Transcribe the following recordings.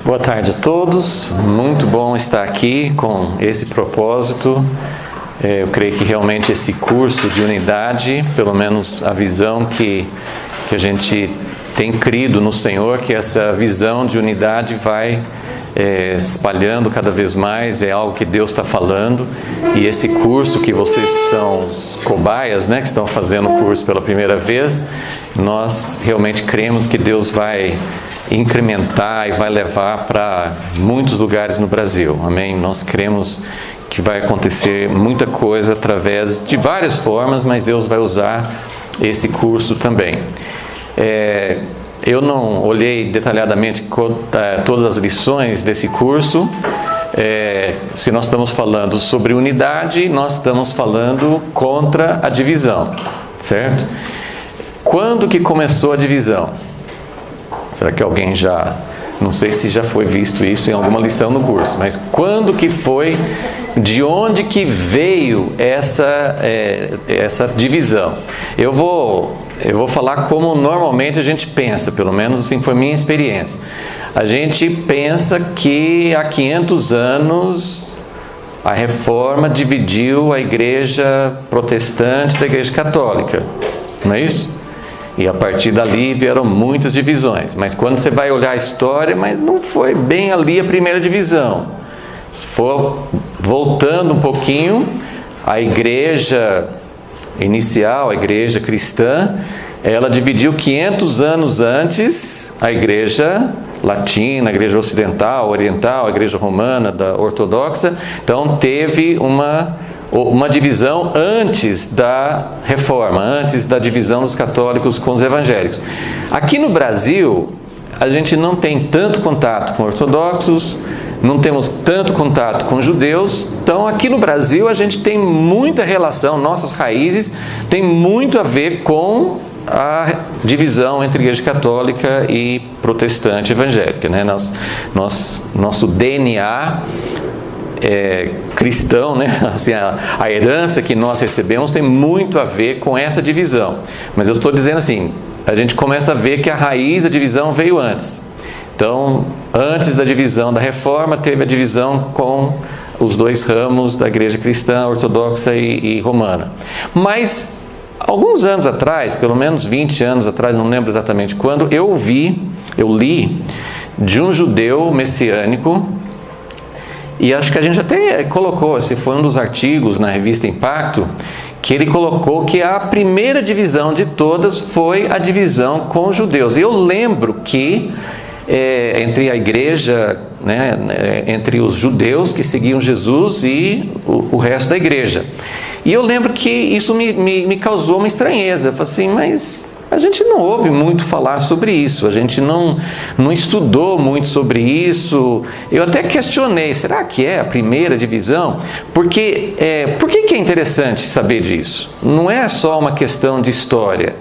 Boa tarde a todos, muito bom estar aqui com esse propósito. Eu creio que realmente esse curso de unidade, pelo menos a visão que a gente tem crido no Senhor, que essa visão de unidade vai espalhando cada vez mais, é algo que Deus está falando. E esse curso que vocês são os cobaias, que estão fazendo o curso pela primeira vez, nós realmente cremos que Deus vai incrementar e vai levar para muitos lugares no Brasil, amém? Nós cremos que vai acontecer muita coisa através de várias formas, mas Deus vai usar esse curso também. Eu não olhei detalhadamente todas as lições desse curso. Se nós estamos falando sobre unidade, nós estamos falando contra a divisão, certo? Quando que começou a divisão? Será que alguém já... Não sei se já foi visto isso em alguma lição no curso, mas quando que foi, de onde que veio essa divisão? Eu vou falar como normalmente a gente pensa, pelo menos assim foi minha experiência. A gente pensa que há 500 anos a Reforma dividiu a igreja protestante da igreja católica, não é isso? E a partir dali vieram muitas divisões. Mas quando você vai olhar a história, mas não foi bem ali a primeira divisão. Se for voltando um pouquinho, a igreja inicial, a igreja cristã, ela dividiu 500 anos antes a igreja latina, a igreja ocidental, oriental, a igreja romana, da ortodoxa. Então teve uma divisão antes da reforma, antes da divisão dos católicos com os evangélicos. Aqui no Brasil, a gente não tem tanto contato com ortodoxos, não temos tanto contato com judeus. Então aqui no Brasil a gente tem muita relação, nossas raízes têm muito a ver com a divisão entre igreja católica e protestante evangélica, Nosso DNA cristão, assim, a herança que nós recebemos tem muito a ver com essa divisão. Mas eu estou dizendo assim, a gente começa a ver que a raiz da divisão veio antes. Então, antes da divisão da reforma, teve a divisão com os dois ramos da igreja cristã, ortodoxa e romana. Mas, alguns anos atrás, pelo menos 20 anos atrás, não lembro exatamente quando, eu li de um judeu messiânico. E acho que a gente até colocou, esse foi um dos artigos na revista Impacto, que ele colocou que a primeira divisão de todas foi a divisão com os judeus. E eu lembro que entre a igreja, entre os judeus que seguiam Jesus e o resto da igreja. E eu lembro que isso me causou uma estranheza. Eu falei assim, mas a gente não ouve muito falar sobre isso, a gente não estudou muito sobre isso. Eu até questionei, será que é a primeira divisão? Porque, por que é interessante saber disso? Não é só uma questão de história.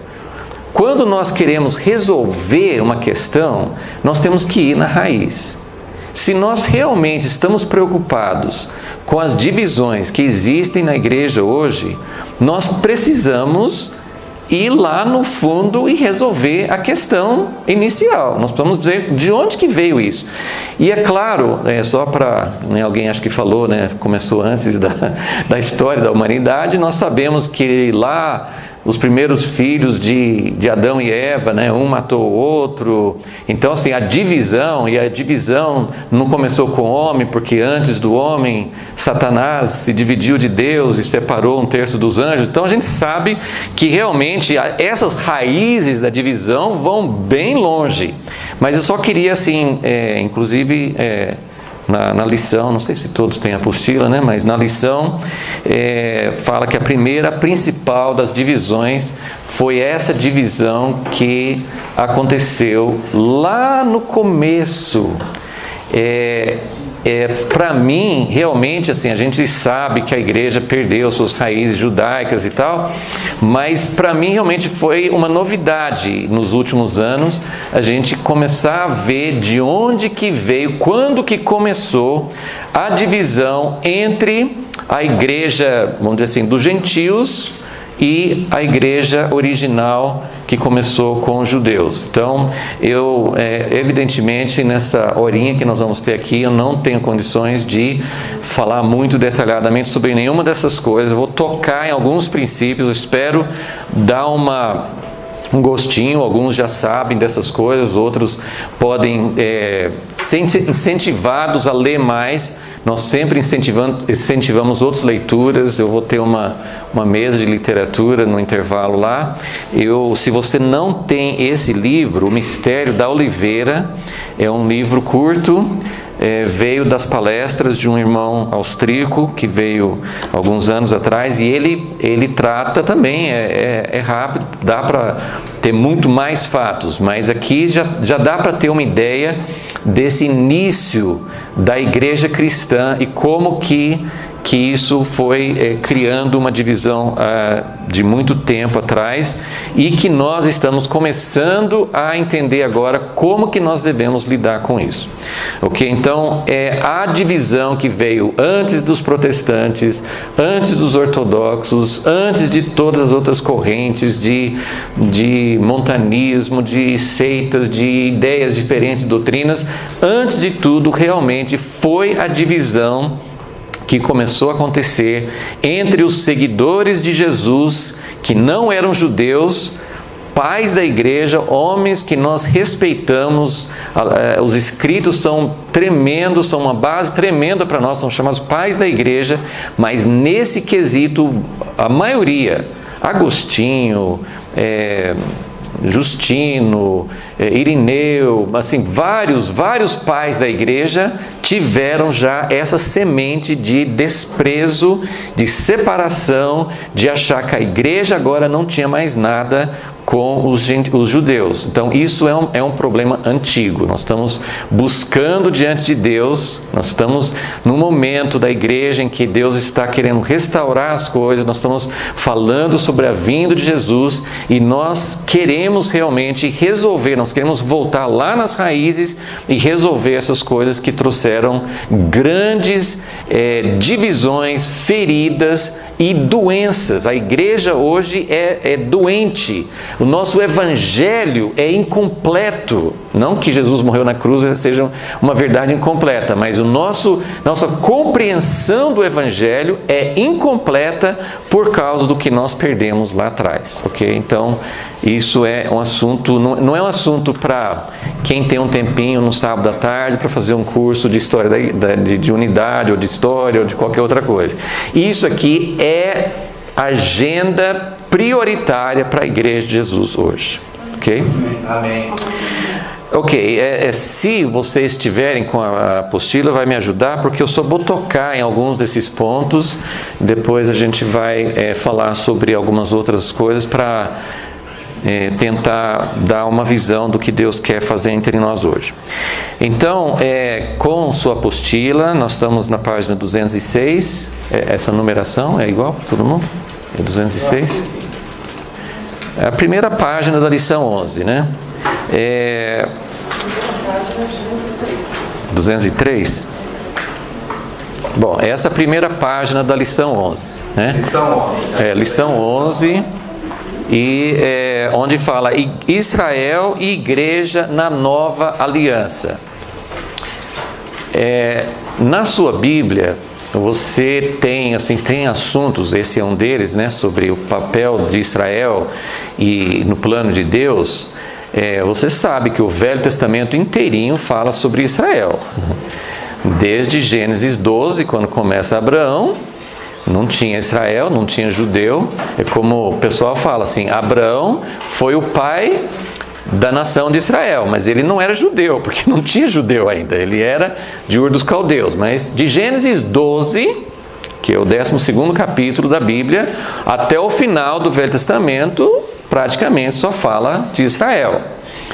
Quando nós queremos resolver uma questão, nós temos que ir na raiz. Se nós realmente estamos preocupados com as divisões que existem na igreja hoje, nós precisamos ir lá no fundo e resolver a questão inicial. Nós precisamos dizer de onde que veio isso. E é claro, só para... alguém acho que falou, começou antes da história da humanidade, nós sabemos que lá os primeiros filhos de Adão e Eva, um matou o outro. Então, assim, a divisão não começou com o homem, porque antes do homem, Satanás se dividiu de Deus e separou 1/3 dos anjos. Então, a gente sabe que realmente essas raízes da divisão vão bem longe. Mas eu só queria, assim, inclusive... Na lição, não sei se todos têm apostila, mas na lição fala que a principal das divisões foi essa divisão que aconteceu lá no começo. Para mim, realmente, assim, a gente sabe que a igreja perdeu suas raízes judaicas e tal, mas para mim realmente foi uma novidade nos últimos anos a gente começar a ver de onde que veio, quando que começou a divisão entre a igreja, vamos dizer assim, dos gentios e a igreja original que começou com os judeus. Então, evidentemente, nessa horinha que nós vamos ter aqui, eu não tenho condições de falar muito detalhadamente sobre nenhuma dessas coisas. Eu vou tocar em alguns princípios, eu espero dar um gostinho. Alguns já sabem dessas coisas, outros podem ser incentivados a ler mais. Nós sempre incentivamos outras leituras. Eu vou ter uma mesa de literatura no intervalo lá. Se você não tem esse livro, O Mistério da Oliveira, é um livro curto, veio das palestras de um irmão austríaco que veio alguns anos atrás, e ele trata também, é rápido, dá para ter muito mais fatos, mas aqui já dá para ter uma ideia desse início da igreja cristã e como que isso foi criando uma divisão de muito tempo atrás, e que nós estamos começando a entender agora como que nós devemos lidar com isso. Ok? Então, a divisão que veio antes dos protestantes, antes dos ortodoxos, antes de todas as outras correntes de montanismo, de seitas, de ideias diferentes, doutrinas, antes de tudo, realmente foi a divisão que começou a acontecer entre os seguidores de Jesus, que não eram judeus, pais da igreja, homens que nós respeitamos. Os escritos são tremendos, são uma base tremenda para nós, são chamados pais da igreja, mas nesse quesito, a maioria, Agostinho, Justino, Irineu, assim, vários pais da igreja tiveram já essa semente de desprezo, de separação, de achar que a igreja agora não tinha mais nada com os judeus. Então isso é um problema antigo. Nós estamos buscando diante de Deus, nós estamos num momento da igreja em que Deus está querendo restaurar as coisas, nós estamos falando sobre a vinda de Jesus, e nós queremos realmente resolver, nós queremos voltar lá nas raízes e resolver essas coisas que trouxeram grandes divisões, feridas e doenças. A igreja hoje é doente. O nosso evangelho é incompleto. Não que Jesus morreu na cruz seja uma verdade incompleta, mas nossa compreensão do evangelho é incompleta por causa do que nós perdemos lá atrás. Ok? Então, isso é um assunto, não é um assunto para quem tem um tempinho no sábado à tarde para fazer um curso de história de unidade, ou de história, ou de qualquer outra coisa. Isso aqui é agenda prioritária para a igreja de Jesus hoje. Ok? Amém. Ok, se vocês estiverem com a apostila, vai me ajudar, porque eu só vou tocar em alguns desses pontos, depois a gente vai falar sobre algumas outras coisas para tentar dar uma visão do que Deus quer fazer entre nós hoje. Então, com sua apostila, nós estamos na página 206, essa numeração é igual para todo mundo? É 206? É a primeira página da lição 11, né? 203? Bom, essa é a primeira página da lição 11, né? Lição 11, e onde fala Israel e igreja na nova aliança. Na sua Bíblia, você tem assuntos, esse é um deles, né, sobre o papel de Israel e no plano de Deus. Você sabe que o Velho Testamento inteirinho fala sobre Israel. Desde Gênesis 12, quando começa Abraão, não tinha Israel, não tinha judeu. É como o pessoal fala assim, Abraão foi o pai da nação de Israel, mas ele não era judeu, porque não tinha judeu ainda, ele era de Ur dos Caldeus. Mas de Gênesis 12, que é o 12º capítulo da Bíblia, até o final do Velho Testamento, praticamente só fala de Israel.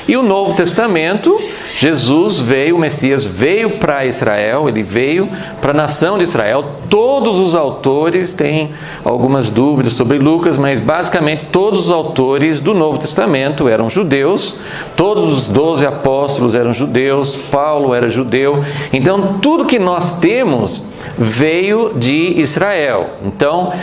E o Novo Testamento, Jesus veio, o Messias veio para Israel, ele veio para a nação de Israel. Todos os autores têm algumas dúvidas sobre Lucas, mas basicamente todos os autores do Novo Testamento eram judeus, todos os 12 apóstolos eram judeus, Paulo era judeu. Então tudo que nós temos veio de Israel. Então,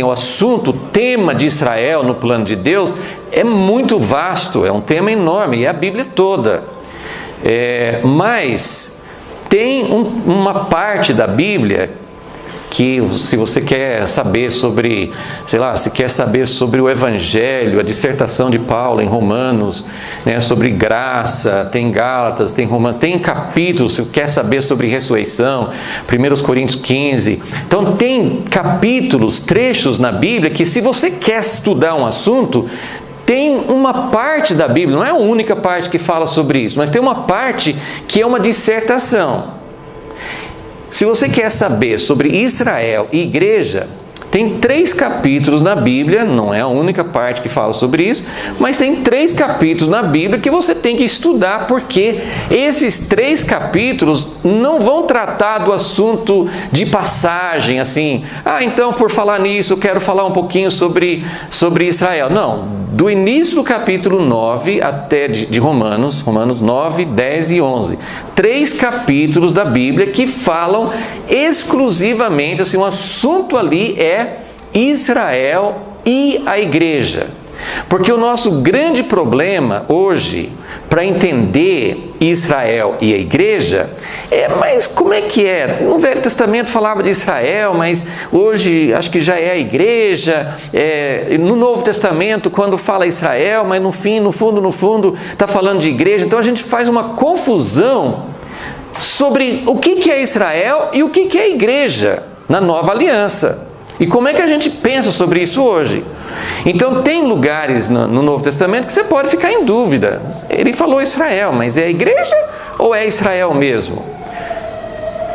o assunto, o tema de Israel no plano de Deus é muito vasto, é um tema enorme, e é a Bíblia toda. Mas tem uma parte da Bíblia que, se você quer saber sobre, se quer saber sobre o Evangelho, a dissertação de Paulo em Romanos, né, sobre graça, tem Gálatas, tem Romanos, tem capítulos, se quer saber sobre ressurreição, 1 Coríntios 15. Então tem capítulos, trechos na Bíblia que, se você quer estudar um assunto, tem uma parte da Bíblia, não é a única parte que fala sobre isso, mas tem uma parte que é uma dissertação. Se você quer saber sobre Israel e igreja, tem 3 capítulos na Bíblia, não é a única parte que fala sobre isso, mas tem 3 capítulos na Bíblia que você tem que estudar, porque esses 3 capítulos não vão tratar do assunto de passagem, assim, então por falar nisso eu quero falar um pouquinho sobre Israel. Não, do início do capítulo 9 até de Romanos 9, 10 e 11. 3 capítulos da Bíblia que falam exclusivamente, assim, o assunto ali é Israel e a igreja. Porque o nosso grande problema hoje, para entender Israel e a igreja, mas como é que é? No Velho Testamento falava de Israel, mas hoje acho que já é a igreja. No Novo Testamento, quando fala Israel, mas no fundo, está falando de igreja. Então a gente faz uma confusão sobre o que é Israel e o que é a igreja na Nova Aliança. E como é que a gente pensa sobre isso hoje? Então tem lugares no Novo Testamento que você pode ficar em dúvida. Ele falou Israel, mas é a igreja ou é Israel mesmo?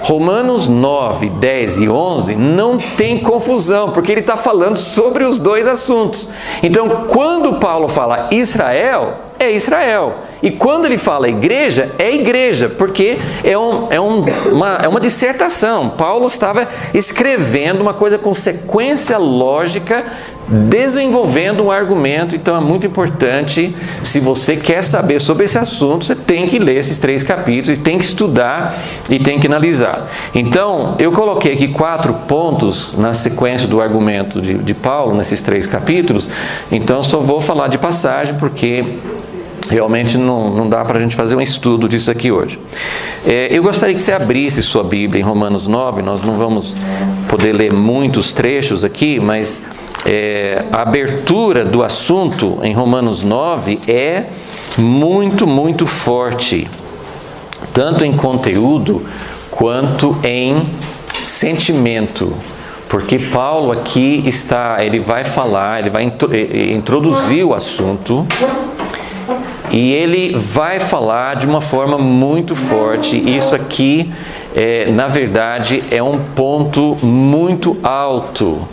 Romanos 9, 10 e 11 não tem confusão, porque ele está falando sobre os 2 assuntos. Então, quando Paulo fala Israel, é Israel. E quando ele fala igreja, é igreja, porque é uma dissertação. Paulo estava escrevendo uma coisa com sequência lógica, desenvolvendo um argumento. Então é muito importante, se você quer saber sobre esse assunto, você tem que ler esses 3 capítulos, e tem que estudar e tem que analisar. Então eu coloquei aqui 4 pontos na sequência do argumento de Paulo nesses 3 capítulos. Então eu só vou falar de passagem, porque realmente não dá para a gente fazer um estudo disso aqui hoje. Eu gostaria que você abrisse sua Bíblia em Romanos 9. Nós não vamos poder ler muitos trechos aqui, mas a abertura do assunto em Romanos 9 é muito, muito forte, tanto em conteúdo quanto em sentimento. Porque Paulo aqui ele vai introduzir o assunto, e ele vai falar de uma forma muito forte. Isso aqui, na verdade, é um ponto muito alto.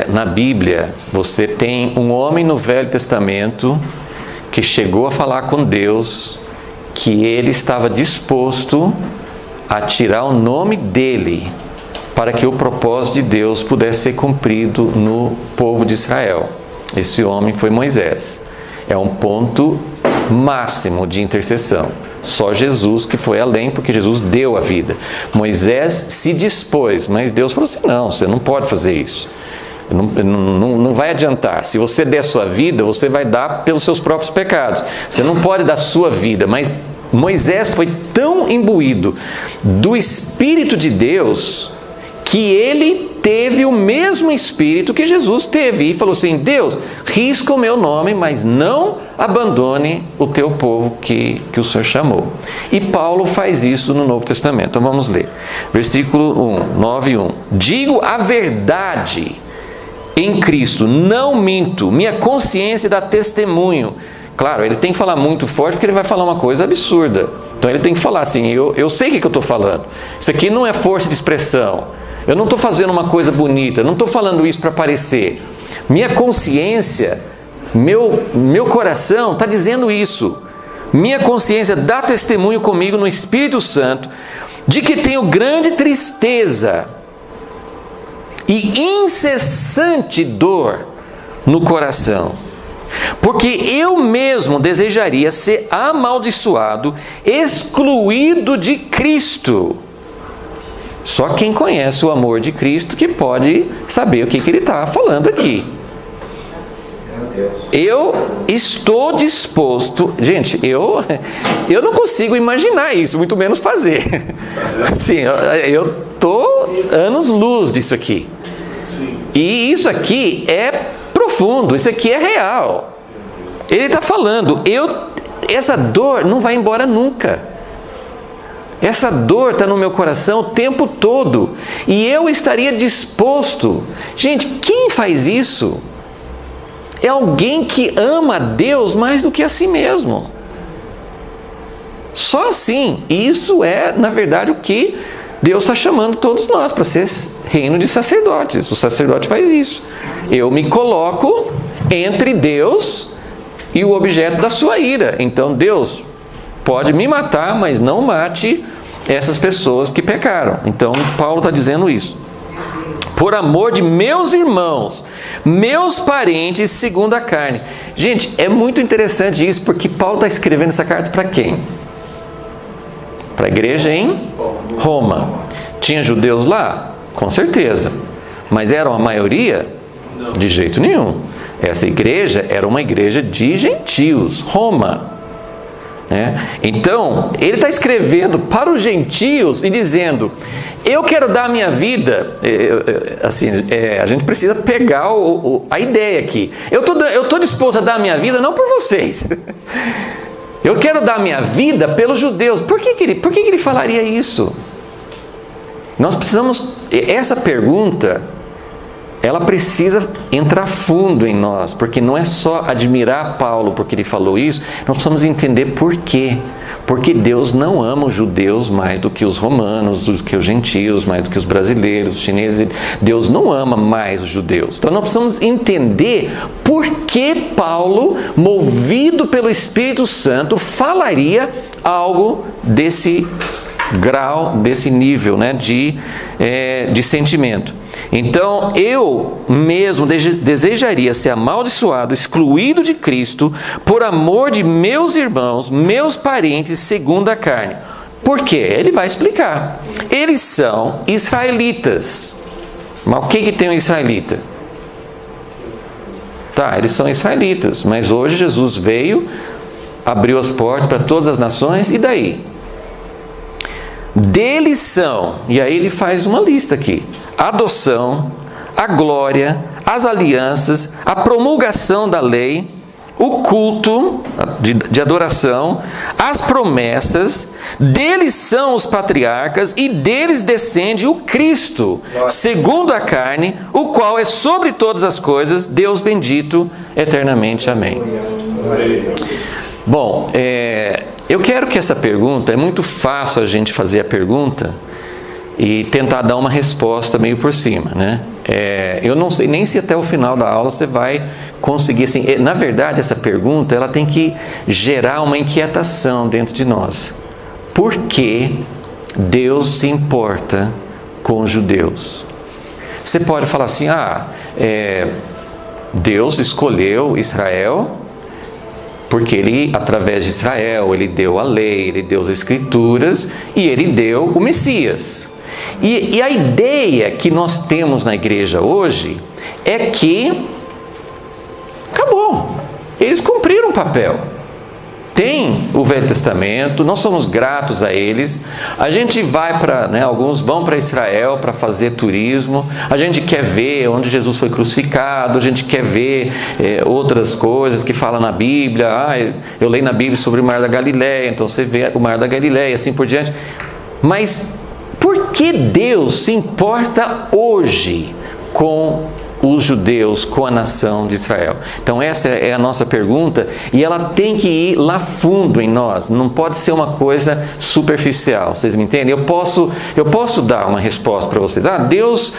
Na Bíblia, você tem um homem no Velho Testamento que chegou a falar com Deus que ele estava disposto a tirar o nome dele para que o propósito de Deus pudesse ser cumprido no povo de Israel. Esse homem foi Moisés. É um ponto máximo de intercessão. Só Jesus que foi além, porque Jesus deu a vida. Moisés se dispôs, mas Deus falou assim: não, você não pode fazer isso. Não vai adiantar. Se você der a sua vida, você vai dar pelos seus próprios pecados. Você não pode dar a sua vida. Mas Moisés foi tão imbuído do Espírito de Deus que ele teve o mesmo Espírito que Jesus teve. E falou assim: Deus, risca o meu nome, mas não abandone o teu povo que o Senhor chamou. E Paulo faz isso no Novo Testamento. Então vamos ler. Versículo 1, 9:1. Digo a verdade em Cristo, não minto, minha consciência dá testemunho. Claro, ele tem que falar muito forte, porque ele vai falar uma coisa absurda. Então ele tem que falar assim: eu sei o que eu estou falando. Isso aqui não é força de expressão. Eu não estou fazendo uma coisa bonita, não estou falando isso para parecer. Minha consciência, meu coração está dizendo isso. Minha consciência dá testemunho comigo no Espírito Santo de que tenho grande tristeza e incessante dor no coração, porque eu mesmo desejaria ser amaldiçoado, excluído de Cristo, Só quem conhece o amor de Cristo que pode saber o que ele está falando aqui. Eu estou disposto... Gente, eu não consigo imaginar isso, muito menos fazer. Assim, eu estou anos-luz disso aqui. E isso aqui é profundo, isso aqui é real. Ele está falando, essa dor não vai embora nunca. Essa dor está no meu coração o tempo todo. E eu estaria disposto... Gente, quem faz isso? É alguém que ama a Deus mais do que a si mesmo. Só assim. E isso é, na verdade, o que Deus está chamando todos nós para ser reino de sacerdotes. O sacerdote faz isso. Eu me coloco entre Deus e o objeto da sua ira. Então Deus pode me matar, mas não mate essas pessoas que pecaram. Então Paulo está dizendo isso. Por amor de meus irmãos, meus parentes segundo a carne. Gente, é muito interessante isso, porque Paulo está escrevendo essa carta para quem? Para a igreja em Roma. Tinha judeus lá? Com certeza. Mas eram a maioria? De jeito nenhum. Essa igreja era uma igreja de gentios, Roma. Então, ele está escrevendo para os gentios e dizendo: eu quero dar a minha vida, a gente precisa pegar a ideia aqui. Eu estou disposto a dar a minha vida não por vocês. Eu quero dar a minha vida pelos judeus. Por que ele falaria isso? Nós precisamos, essa pergunta, ela precisa entrar fundo em nós, porque não é só admirar Paulo porque ele falou isso, nós precisamos entender por quê. Porque Deus não ama os judeus mais do que os romanos, do que os gentios, mais do que os brasileiros, os chineses. Deus não ama mais os judeus. Então nós precisamos entender por que Paulo, movido pelo Espírito Santo, falaria algo desse grau, desse nível, de sentimento. Então, eu mesmo desejaria ser amaldiçoado, excluído de Cristo, por amor de meus irmãos, meus parentes, segundo a carne. Por quê? Ele vai explicar. Eles são israelitas. Mas o que tem um israelita? Eles são israelitas, mas hoje Jesus veio, abriu as portas para todas as nações, e daí? Deles são, e aí ele faz uma lista aqui: a adoção, a glória, as alianças, a promulgação da lei, o culto de adoração, as promessas. Deles são os patriarcas, e deles descende o Cristo, segundo a carne, o qual é sobre todas as coisas, Deus bendito eternamente. Amém. Bom, eu quero que essa pergunta, é muito fácil a gente fazer a pergunta e tentar dar uma resposta meio por cima, eu não sei nem se até o final da aula você vai conseguir, assim, na verdade essa pergunta, ela tem que gerar uma inquietação dentro de nós. Por que Deus se importa com os judeus? Você pode falar assim: Deus escolheu Israel porque ele, através de Israel, ele deu a lei, ele deu as escrituras e ele deu o Messias. E a ideia que nós temos na igreja hoje é que acabou, eles cumpriram o papel. Tem o Velho Testamento, nós somos gratos a eles. A gente vai alguns vão para Israel para fazer turismo. A gente quer ver onde Jesus foi crucificado. A gente quer ver outras coisas que falam na Bíblia. Eu leio na Bíblia sobre o Mar da Galileia, então você vê o Mar da Galileia, assim por diante. Mas por que Deus se importa hoje com os judeus, com a nação de Israel? Então essa é a nossa pergunta, e ela tem que ir lá fundo em nós, não pode ser uma coisa superficial. Vocês me entendem? Eu posso dar uma resposta para vocês. Deus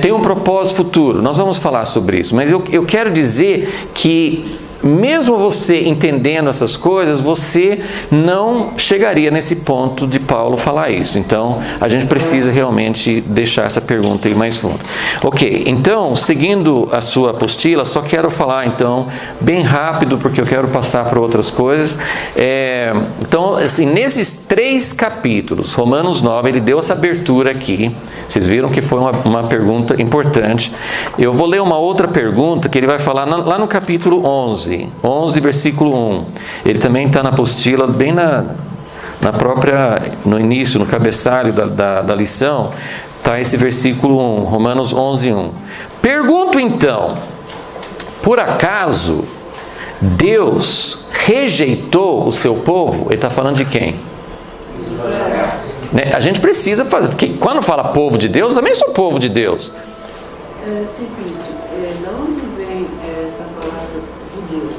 tem um propósito futuro, nós vamos falar sobre isso, mas eu quero dizer que mesmo você entendendo essas coisas, você não chegaria nesse ponto de Paulo falar isso. Então, a gente precisa realmente deixar essa pergunta aí mais fundo. Ok, então, seguindo a sua apostila, só quero falar, então, bem rápido, porque eu quero passar para outras coisas. Então, assim, nesses 3 capítulos, Romanos 9, ele deu essa abertura aqui. Vocês viram que foi uma pergunta importante. Eu vou ler uma outra pergunta que ele vai falar lá no capítulo 11, versículo 1. Ele também está na apostila, bem no início, no cabeçalho da lição, está esse versículo 1, Romanos 11, 1. Pergunto então, por acaso Deus rejeitou o seu povo? Ele está falando de quem? A gente precisa fazer, porque quando fala povo de Deus, eu também sou povo de Deus. É o seguinte, de onde vem essa palavra judeu?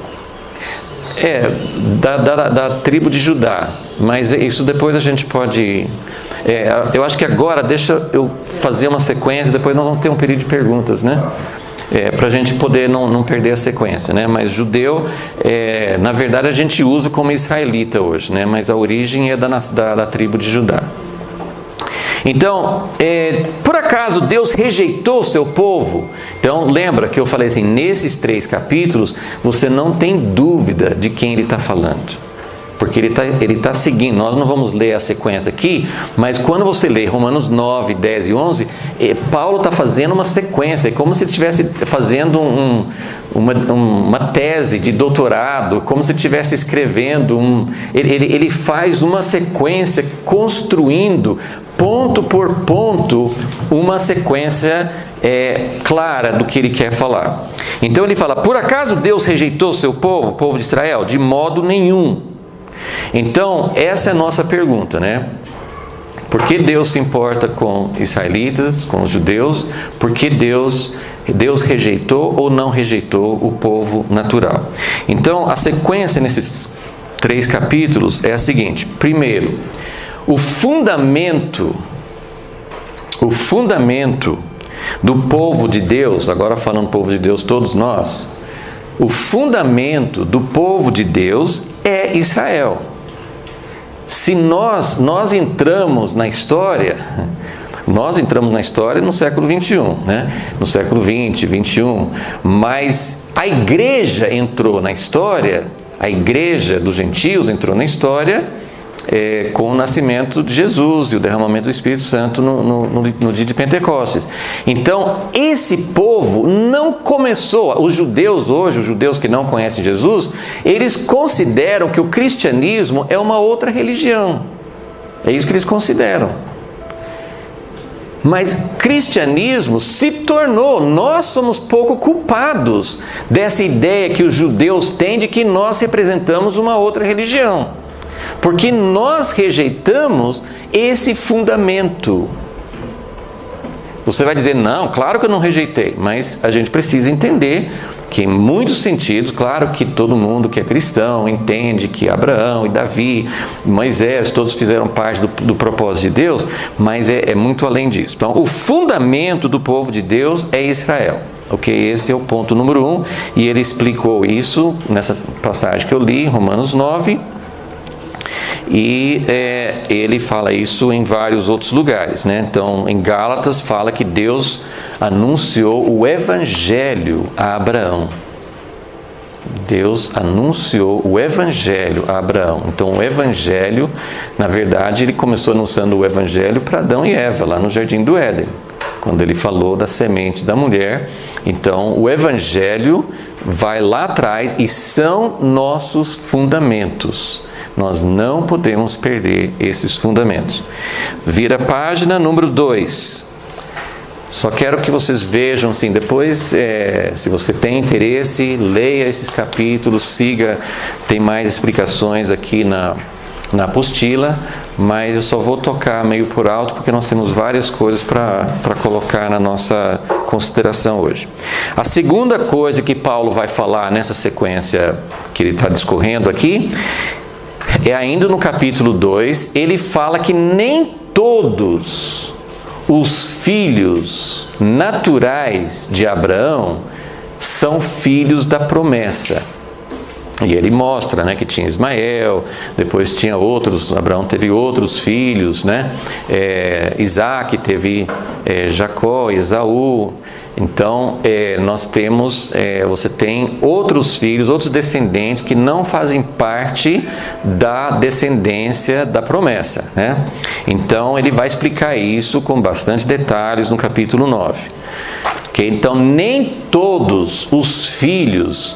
Da tribo de Judá, mas isso depois a gente pode... eu acho que agora, deixa eu fazer uma sequência, depois nós vamos ter um período de perguntas, né? Para a gente poder não perder a sequência, né? Mas judeu, na verdade a gente usa como israelita hoje, né? Mas a origem é da tribo de Judá. Então, por acaso Deus rejeitou o seu povo? Então, lembra que eu falei assim, nesses 3 capítulos, você não tem dúvida de quem ele está falando. Porque ele está seguindo, nós não vamos ler a sequência aqui, mas quando você lê Romanos 9, 10 e 11, Paulo está fazendo uma sequência, é como se ele estivesse fazendo uma tese de doutorado, como se ele estivesse escrevendo, ele faz uma sequência, construindo, ponto por ponto, uma sequência clara do que ele quer falar. Então ele fala, por acaso Deus rejeitou o seu povo, o povo de Israel? De modo nenhum. Então, essa é a nossa pergunta, né? Por que Deus se importa com israelitas, com os judeus? Por que Deus rejeitou ou não rejeitou o povo natural? Então, a sequência nesses 3 capítulos é a seguinte. Primeiro, o fundamento do povo de Deus, agora falando povo de Deus, todos nós, o fundamento do povo de Deus é Israel. Se nós entramos na história no século 21, né? No século 20, 21, mas a igreja entrou na história, a igreja dos gentios entrou na história com o nascimento de Jesus e o derramamento do Espírito Santo no dia de Pentecostes. Então, esse povo não começou, os judeus hoje, os judeus que não conhecem Jesus, eles consideram que o cristianismo é uma outra religião. É isso que eles consideram. Mas cristianismo se tornou, nós somos pouco culpados dessa ideia que os judeus têm de que nós representamos uma outra religião. Porque nós rejeitamos esse fundamento. Você vai dizer, não, claro que eu não rejeitei, mas a gente precisa entender que em muitos sentidos, claro que todo mundo que é cristão entende que Abraão e Davi, Moisés, todos fizeram parte do propósito de Deus, mas é muito além disso. Então, o fundamento do povo de Deus é Israel. Ok, esse é o ponto número 1, e ele explicou isso nessa passagem que eu li, Romanos 9, e ele fala isso em vários outros lugares, né? Então, em Gálatas fala que Deus anunciou o Evangelho a Abraão. Deus anunciou o Evangelho a Abraão. Então, o Evangelho, na verdade, ele começou anunciando o Evangelho para Adão e Eva, lá no Jardim do Éden, quando ele falou da semente da mulher. Então, o Evangelho vai lá atrás e são nossos fundamentos. Nós não podemos perder esses fundamentos. Vira a página número 2. Só quero que vocês vejam, assim, depois, se você tem interesse, leia esses capítulos, siga, tem mais explicações aqui na apostila, mas eu só vou tocar meio por alto, porque nós temos várias coisas para colocar na nossa consideração hoje. A segunda coisa que Paulo vai falar nessa sequência que ele está discorrendo aqui, ainda no capítulo 2, ele fala que nem todos os filhos naturais de Abraão são filhos da promessa. E ele mostra, né, que tinha Ismael, depois tinha outros, Abraão teve outros filhos, né? Isaac teve Jacó, Esaú. Então, nós temos, você tem outros filhos, outros descendentes que não fazem parte da descendência da promessa, né? Então, ele vai explicar isso com bastante detalhes no capítulo 9. Okay? Então, nem todos os filhos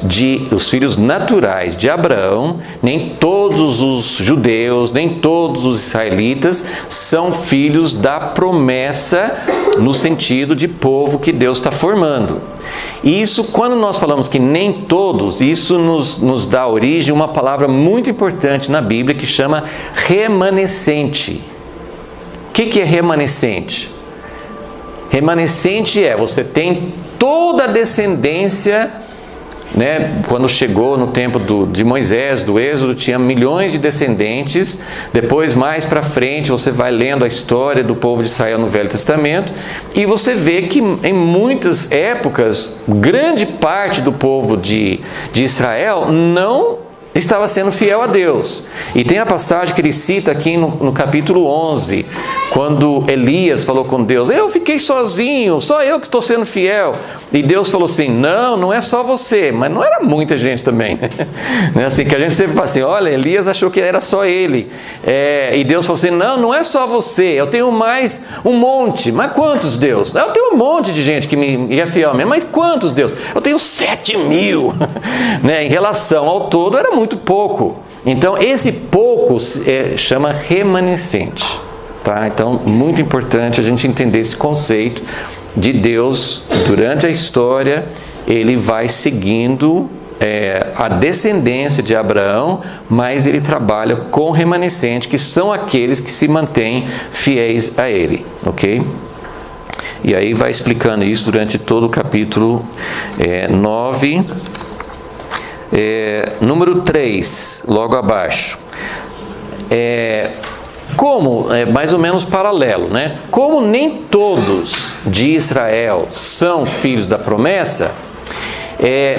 naturais de Abraão, nem todos os judeus, nem todos os israelitas são filhos da promessa no sentido de povo que Deus está formando. E isso, quando nós falamos que nem todos, isso nos dá origem a uma palavra muito importante na Bíblia que chama remanescente. O que é remanescente? Remanescente você tem toda a descendência, né? Quando chegou no tempo de Moisés, do Êxodo, tinha milhões de descendentes. Depois, mais para frente, você vai lendo a história do povo de Israel no Velho Testamento e você vê que em muitas épocas, grande parte do povo de Israel não estava sendo fiel a Deus. E tem a passagem que ele cita aqui no capítulo 11, quando Elias falou com Deus: eu fiquei sozinho, só eu que estou sendo fiel. E Deus falou assim: não é só você. Mas não era muita gente também, né? Assim, que a gente sempre fala assim: olha, Elias achou que era só ele. E Deus falou assim: não é só você, eu tenho mais um monte. Mas quantos, Deus? Eu tenho um monte de gente que me é fiel mesmo. Mas quantos, Deus? Eu tenho 7.000. Né? Em relação ao todo, era muito pouco. Então, esse pouco chama remanescente. Tá? Então, muito importante a gente entender esse conceito de Deus. Durante a história, ele vai seguindo a descendência de Abraão, mas ele trabalha com remanescente, que são aqueles que se mantêm fiéis a ele, ok? E aí vai explicando isso durante todo o capítulo 9. Número 3, logo abaixo. Mais ou menos paralelo, né? Como nem todos de Israel são filhos da promessa,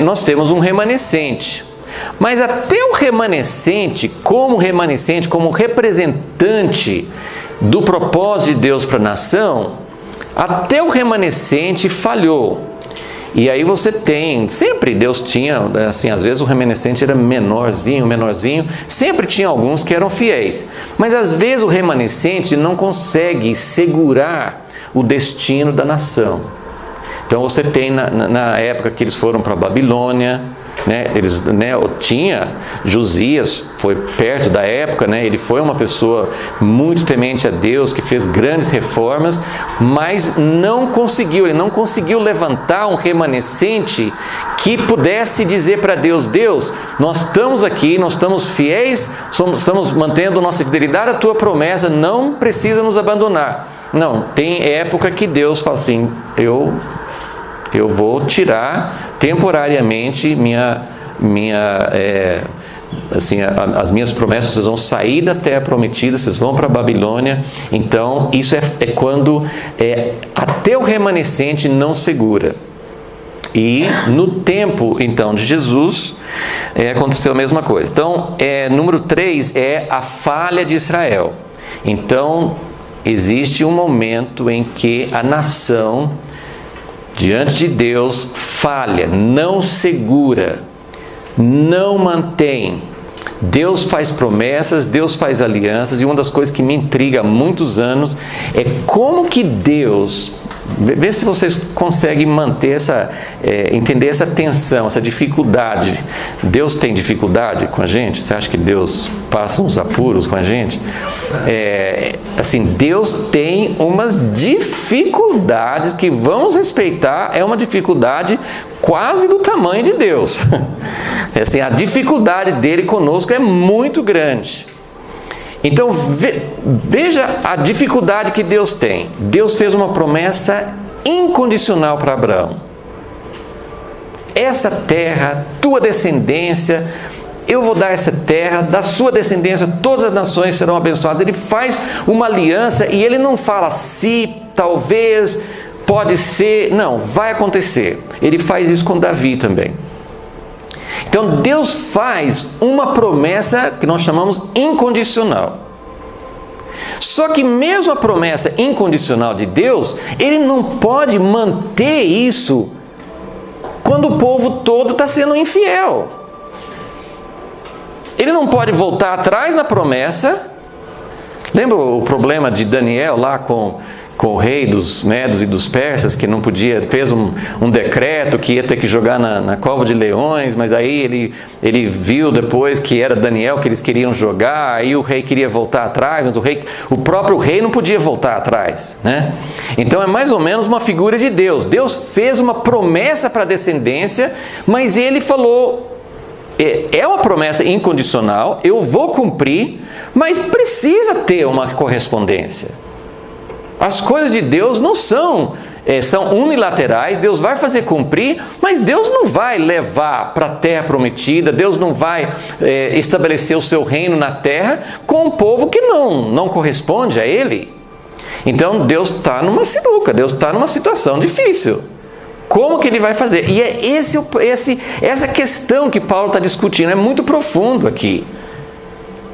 nós temos um remanescente. Mas até o remanescente, como representante do propósito de Deus para a nação, até o remanescente falhou. E aí você tem, sempre Deus tinha, assim, às vezes o remanescente era menorzinho, sempre tinha alguns que eram fiéis. Mas às vezes o remanescente não consegue segurar o destino da nação. Então você tem na época que eles foram para a Babilônia, né, tinha Josias, foi perto da época, né, ele foi uma pessoa muito temente a Deus, que fez grandes reformas, mas ele não conseguiu levantar um remanescente que pudesse dizer para Deus: Deus, nós estamos aqui, nós estamos fiéis, estamos mantendo nossa fidelidade à tua promessa, não precisa nos abandonar. Não, tem época que Deus fala assim: eu vou tirar temporariamente as minhas promessas, vocês vão sair da terra prometida, vocês vão para a Babilônia. Então, isso é quando até o remanescente não segura. E no tempo, então, de Jesus, aconteceu a mesma coisa. Então, número 3 é a falha de Israel. Então, existe um momento em que a nação, diante de Deus, falha, não segura, não mantém. Deus faz promessas, Deus faz alianças, e uma das coisas que me intriga há muitos anos é como que Deus, vê se vocês conseguem manter entender essa tensão, essa dificuldade. Deus tem dificuldade com a gente? Você acha que Deus passa uns apuros com a gente? Deus tem umas dificuldades que, vamos respeitar, é uma dificuldade quase do tamanho de Deus. A dificuldade dele conosco é muito grande. Então, veja a dificuldade que Deus tem. Deus fez uma promessa incondicional para Abraão. Essa terra, tua descendência, eu vou dar essa terra, da sua descendência todas as nações serão abençoadas. Ele faz uma aliança e ele não fala se, talvez, pode ser. Não, vai acontecer. Ele faz isso com Davi também. Então Deus faz uma promessa que nós chamamos incondicional. Só que mesmo a promessa incondicional de Deus, Ele não pode manter isso quando o povo todo está sendo infiel. Ele não pode voltar atrás na promessa. Lembra o problema de Daniel lá com o rei dos Medos e dos Persas, que não podia, fez um decreto que ia ter que jogar na cova de leões, mas aí ele viu depois que era Daniel que eles queriam jogar, aí o rei queria voltar atrás, mas o próprio rei não podia voltar atrás, né? Então é mais ou menos uma figura de Deus. Deus fez uma promessa para a descendência, mas Ele falou, é uma promessa incondicional, eu vou cumprir, mas precisa ter uma correspondência. As coisas de Deus não são unilaterais, Deus vai fazer cumprir, mas Deus não vai levar para a terra prometida, Deus não vai estabelecer o seu reino na terra com um povo que não corresponde a Ele. Então Deus está numa sinuca, Deus está numa situação difícil. Como que Ele vai fazer? E é essa questão que Paulo está discutindo, é muito profundo aqui.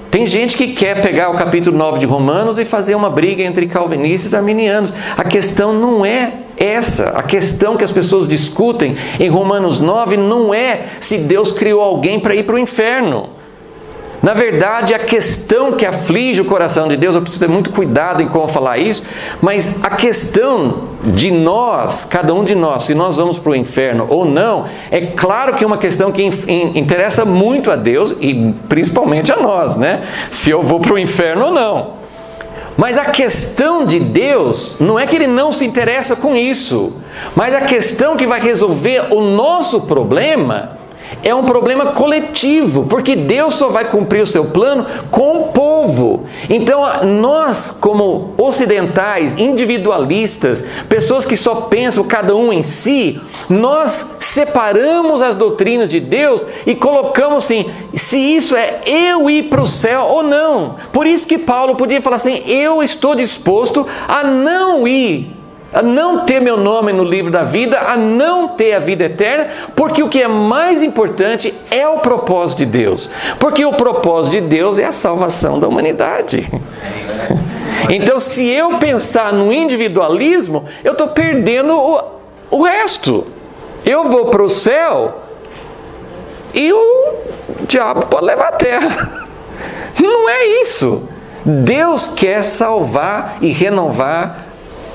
Tem gente que quer pegar o capítulo 9 de Romanos e fazer uma briga entre calvinistas e arminianos. A questão não é essa. A questão que as pessoas discutem em Romanos 9 não é se Deus criou alguém para ir para o inferno. Na verdade, a questão que aflige o coração de Deus, eu preciso ter muito cuidado em como falar isso, mas a questão de nós, cada um de nós, se nós vamos para o inferno ou não, é claro que é uma questão que interessa muito a Deus e principalmente a nós, né? Se eu vou para o inferno ou não. Mas a questão de Deus não é que Ele não se interessa com isso, mas a questão que vai resolver o nosso problema é um problema coletivo, porque Deus só vai cumprir o seu plano com o povo. Então nós, como ocidentais, individualistas, pessoas que só pensam cada um em si, nós separamos as doutrinas de Deus e colocamos assim, se isso é eu ir para o céu ou não. Por isso que Paulo podia falar assim, eu estou disposto a não ir, a não ter meu nome no livro da vida, a não ter a vida eterna, porque o que é mais importante é o propósito de Deus. Porque o propósito de Deus é a salvação da humanidade. Então, se eu pensar no individualismo, eu estou perdendo o resto. Eu vou para o céu e o diabo pode levar a terra. Não é isso. Deus quer salvar e renovar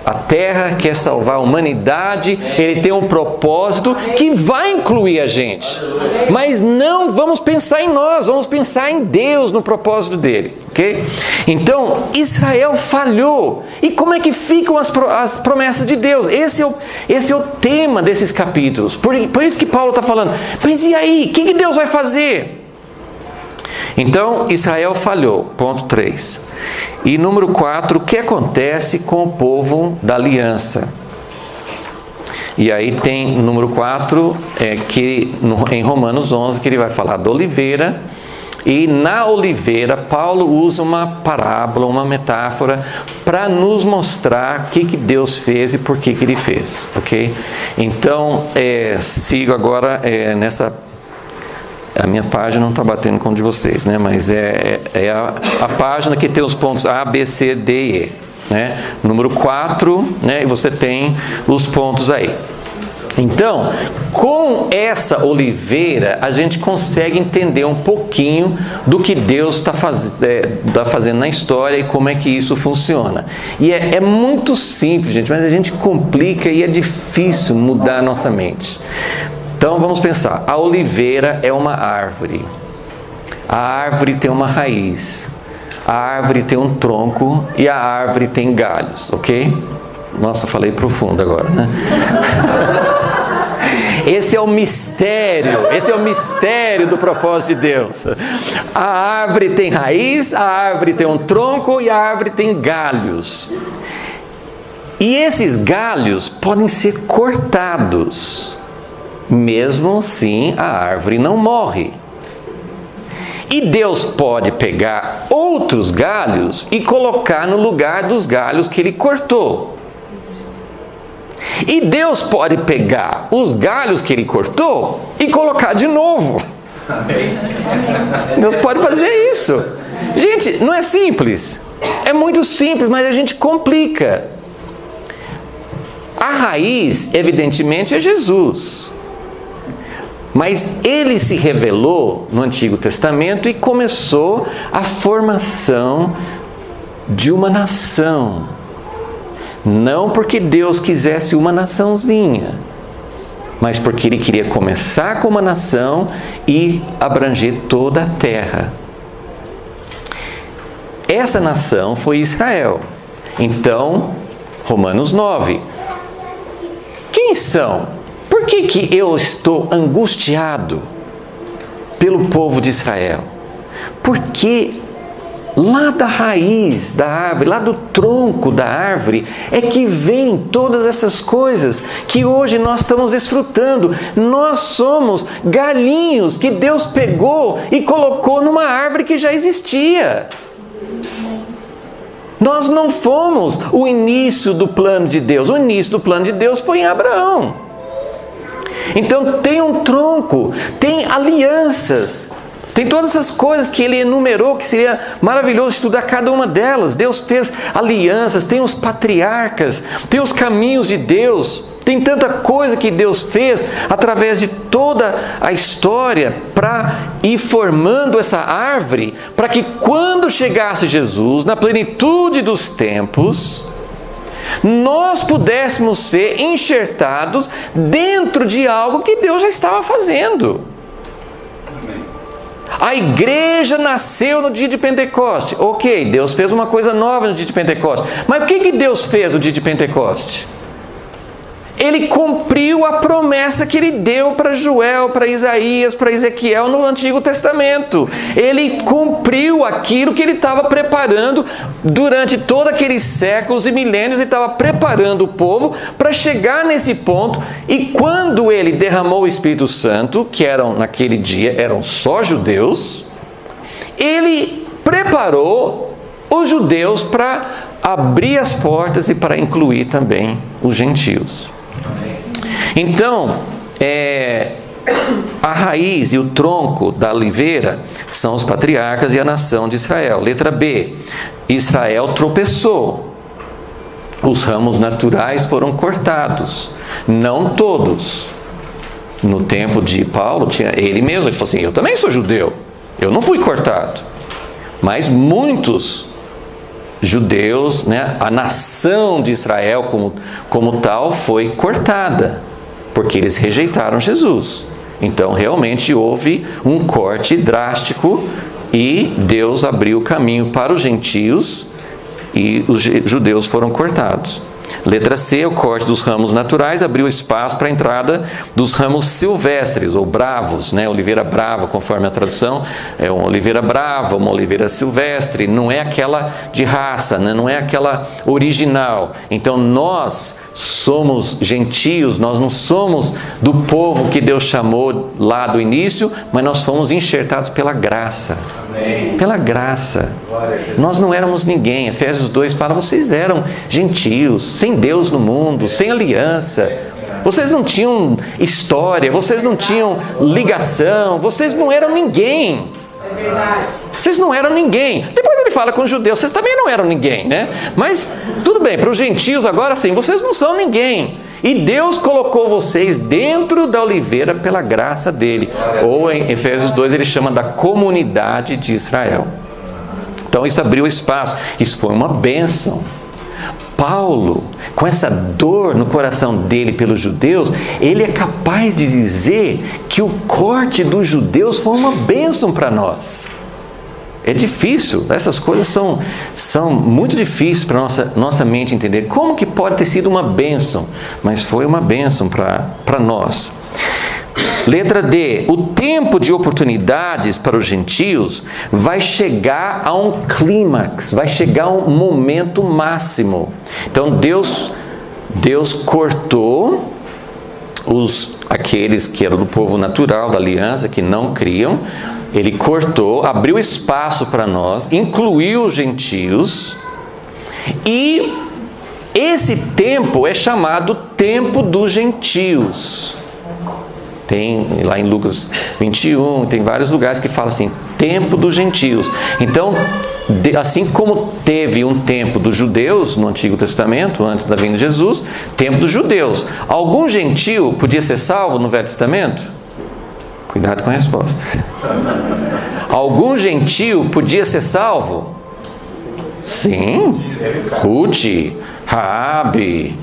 a terra, quer salvar a humanidade, Ele tem um propósito que vai incluir a gente. Mas não vamos pensar em nós, vamos pensar em Deus, no propósito dele. Ok? Então, Israel falhou. E como é que ficam as promessas de Deus? Esse é o tema desses capítulos. Por isso que Paulo está falando, mas e aí? O que Deus vai fazer? Então, Israel falhou. Ponto 3. E número 4, o que acontece com o povo da aliança? E aí tem número 4, em Romanos 11, que ele vai falar da oliveira. E na oliveira, Paulo usa uma parábola, uma metáfora, para nos mostrar o que Deus fez e por que Ele fez. Ok? Então, sigo agora nessa... A minha página não está batendo com a de vocês, né? Mas é a página que tem os pontos A, B, C, D e E. Né? Número 4, né? E você tem os pontos aí. Então, com essa oliveira, a gente consegue entender um pouquinho do que Deus está fazendo na história e como é que isso funciona. E é muito simples, gente, mas a gente complica e é difícil mudar a nossa mente. Então vamos pensar, a oliveira é uma árvore, a árvore tem uma raiz, a árvore tem um tronco e a árvore tem galhos, ok? Nossa, falei profundo agora, né? Esse é o mistério do propósito de Deus. A árvore tem raiz, a árvore tem um tronco e a árvore tem galhos. E esses galhos podem ser cortados. Mesmo assim, a árvore não morre. E Deus pode pegar outros galhos e colocar no lugar dos galhos que Ele cortou. E Deus pode pegar os galhos que Ele cortou e colocar de novo. Deus pode fazer isso. Gente, não é simples. É muito simples, mas a gente complica. A raiz, evidentemente, é Jesus. Mas ele se revelou no Antigo Testamento e começou a formação de uma nação. Não porque Deus quisesse uma naçãozinha, mas porque ele queria começar com uma nação e abranger toda a terra. Essa nação foi Israel. Então, Romanos 9. Quem são? Por que eu estou angustiado pelo povo de Israel? Porque lá da raiz da árvore, lá do tronco da árvore, é que vem todas essas coisas que hoje nós estamos desfrutando. Nós somos galinhos que Deus pegou e colocou numa árvore que já existia. Nós não fomos o início do plano de Deus. O início do plano de Deus foi em Abraão. Então tem um tronco, tem alianças, tem todas essas coisas que ele enumerou, que seria maravilhoso estudar cada uma delas. Deus fez alianças, tem os patriarcas, tem os caminhos de Deus, tem tanta coisa que Deus fez através de toda a história para ir formando essa árvore, para que quando chegasse Jesus, na plenitude dos tempos, nós pudéssemos ser enxertados dentro de algo que Deus já estava fazendo. A igreja nasceu no dia de Pentecoste. Ok, Deus fez uma coisa nova no dia de Pentecoste. Mas o que Deus fez no dia de Pentecoste? Ele cumpriu a promessa que ele deu para Joel, para Isaías, para Ezequiel no Antigo Testamento. Ele cumpriu aquilo que ele estava preparando durante todos aqueles séculos e milênios. Ele estava preparando o povo para chegar nesse ponto. E quando ele derramou o Espírito Santo, que naquele dia eram só judeus, ele preparou os judeus para abrir as portas e para incluir também os gentios. Então, a raiz e o tronco da oliveira são os patriarcas e a nação de Israel. Letra B. Israel tropeçou. Os ramos naturais foram cortados. Não todos. No tempo de Paulo, ele mesmo falou assim, eu também sou judeu. Eu não fui cortado. Mas muitos judeus, a nação de Israel como tal foi cortada, porque eles rejeitaram Jesus. Então realmente houve um corte drástico e Deus abriu o caminho para os gentios e os judeus foram cortados. Letra C, o corte dos ramos naturais abriu espaço para a entrada dos ramos silvestres, ou bravos, oliveira brava, conforme a tradução, é uma oliveira brava, uma oliveira silvestre, não é aquela de raça, não é aquela original. Então nós somos gentios, nós não somos do povo que Deus chamou lá do início, mas nós fomos enxertados pela graça. Amém. Pela graça. Nós não éramos ninguém. Efésios 2 fala, vocês eram gentios, sem Deus no mundo, sem aliança. Vocês não tinham história, vocês não tinham ligação, vocês não eram ninguém. É verdade. Vocês não eram ninguém. Depois ele fala com os judeus, vocês também não eram ninguém, Mas tudo bem, para os gentios agora sim, vocês não são ninguém. E Deus colocou vocês dentro da oliveira pela graça dele. Ou em Efésios 2 ele chama da comunidade de Israel. Então isso abriu espaço. Isso foi uma bênção. Paulo, com essa dor no coração dele pelos judeus, ele é capaz de dizer que o corte dos judeus foi uma bênção para nós. É difícil, essas coisas são muito difíceis para nossa mente entender. Como que pode ter sido uma bênção? Mas foi uma bênção para nós. Letra D. O tempo de oportunidades para os gentios vai chegar a um clímax, vai chegar a um momento máximo. Então Deus cortou aqueles que eram do povo natural, da aliança, que não criam. Ele cortou, abriu espaço para nós, incluiu os gentios, e esse tempo é chamado tempo dos gentios. Tem lá em Lucas 21, tem vários lugares que fala assim, tempo dos gentios. Então, assim como teve um tempo dos judeus no Antigo Testamento, antes da vinda de Jesus, tempo dos judeus. Algum gentio podia ser salvo no Velho Testamento? Cuidado com a resposta. Algum gentio podia ser salvo? Sim. Ruth, Raabe,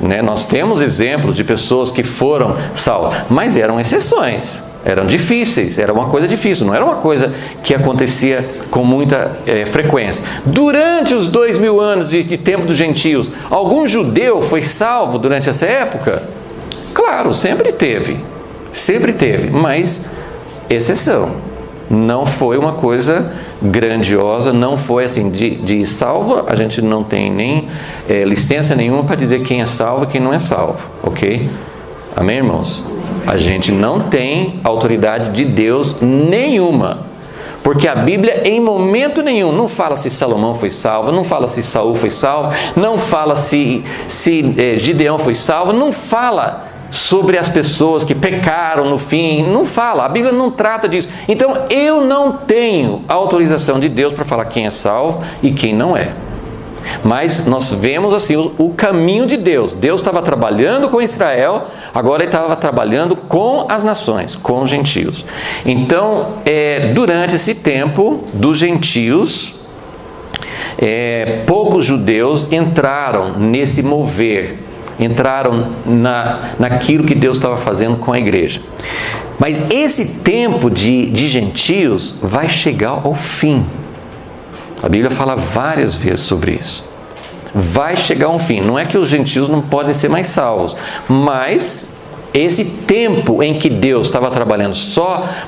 né? Nós temos exemplos de pessoas que foram salvas, mas eram exceções. Eram difíceis, era uma coisa difícil, não era uma coisa que acontecia com muita frequência. Durante os 2000 anos de tempo dos gentios, algum judeu foi salvo durante essa época? Claro, sempre teve, mas exceção. Não foi uma coisa grandiosa, não foi assim, de salvo, a gente não tem nem licença nenhuma para dizer quem é salvo e quem não é salvo, ok? Amém, irmãos? A gente não tem autoridade de Deus nenhuma, porque a Bíblia em momento nenhum não fala se Salomão foi salvo, não fala se Saul foi salvo, não fala se Gideão foi salvo, não fala sobre as pessoas que pecaram no fim, não fala, a Bíblia não trata disso. Então eu não tenho autorização de Deus para falar quem é salvo e quem não é. Mas nós vemos assim o caminho de Deus. Deus estava trabalhando com Israel, agora ele estava trabalhando com as nações, com os gentios. Então, durante esse tempo dos gentios, poucos judeus entraram nesse mover, entraram naquilo que Deus estava fazendo com a igreja. Mas esse tempo de gentios vai chegar ao fim. A Bíblia fala várias vezes sobre isso. Vai chegar a um fim. Não é que os gentios não podem ser mais salvos, mas esse tempo em que Deus estava trabalhando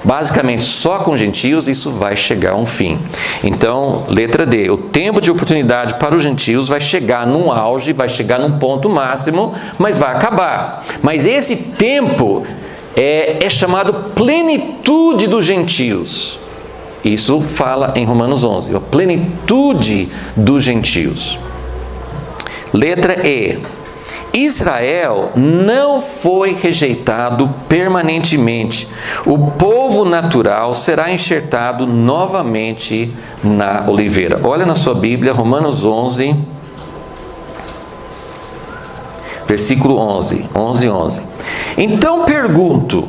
basicamente só com gentios, isso vai chegar a um fim. Então, letra D, o tempo de oportunidade para os gentios vai chegar num auge, vai chegar num ponto máximo, mas vai acabar. Mas esse tempo é chamado plenitude dos gentios. Isso fala em Romanos 11, a plenitude dos gentios. Letra E. Israel não foi rejeitado permanentemente. O povo natural será enxertado novamente na oliveira. Olha na sua Bíblia, Romanos 11, versículo 11. Então pergunto,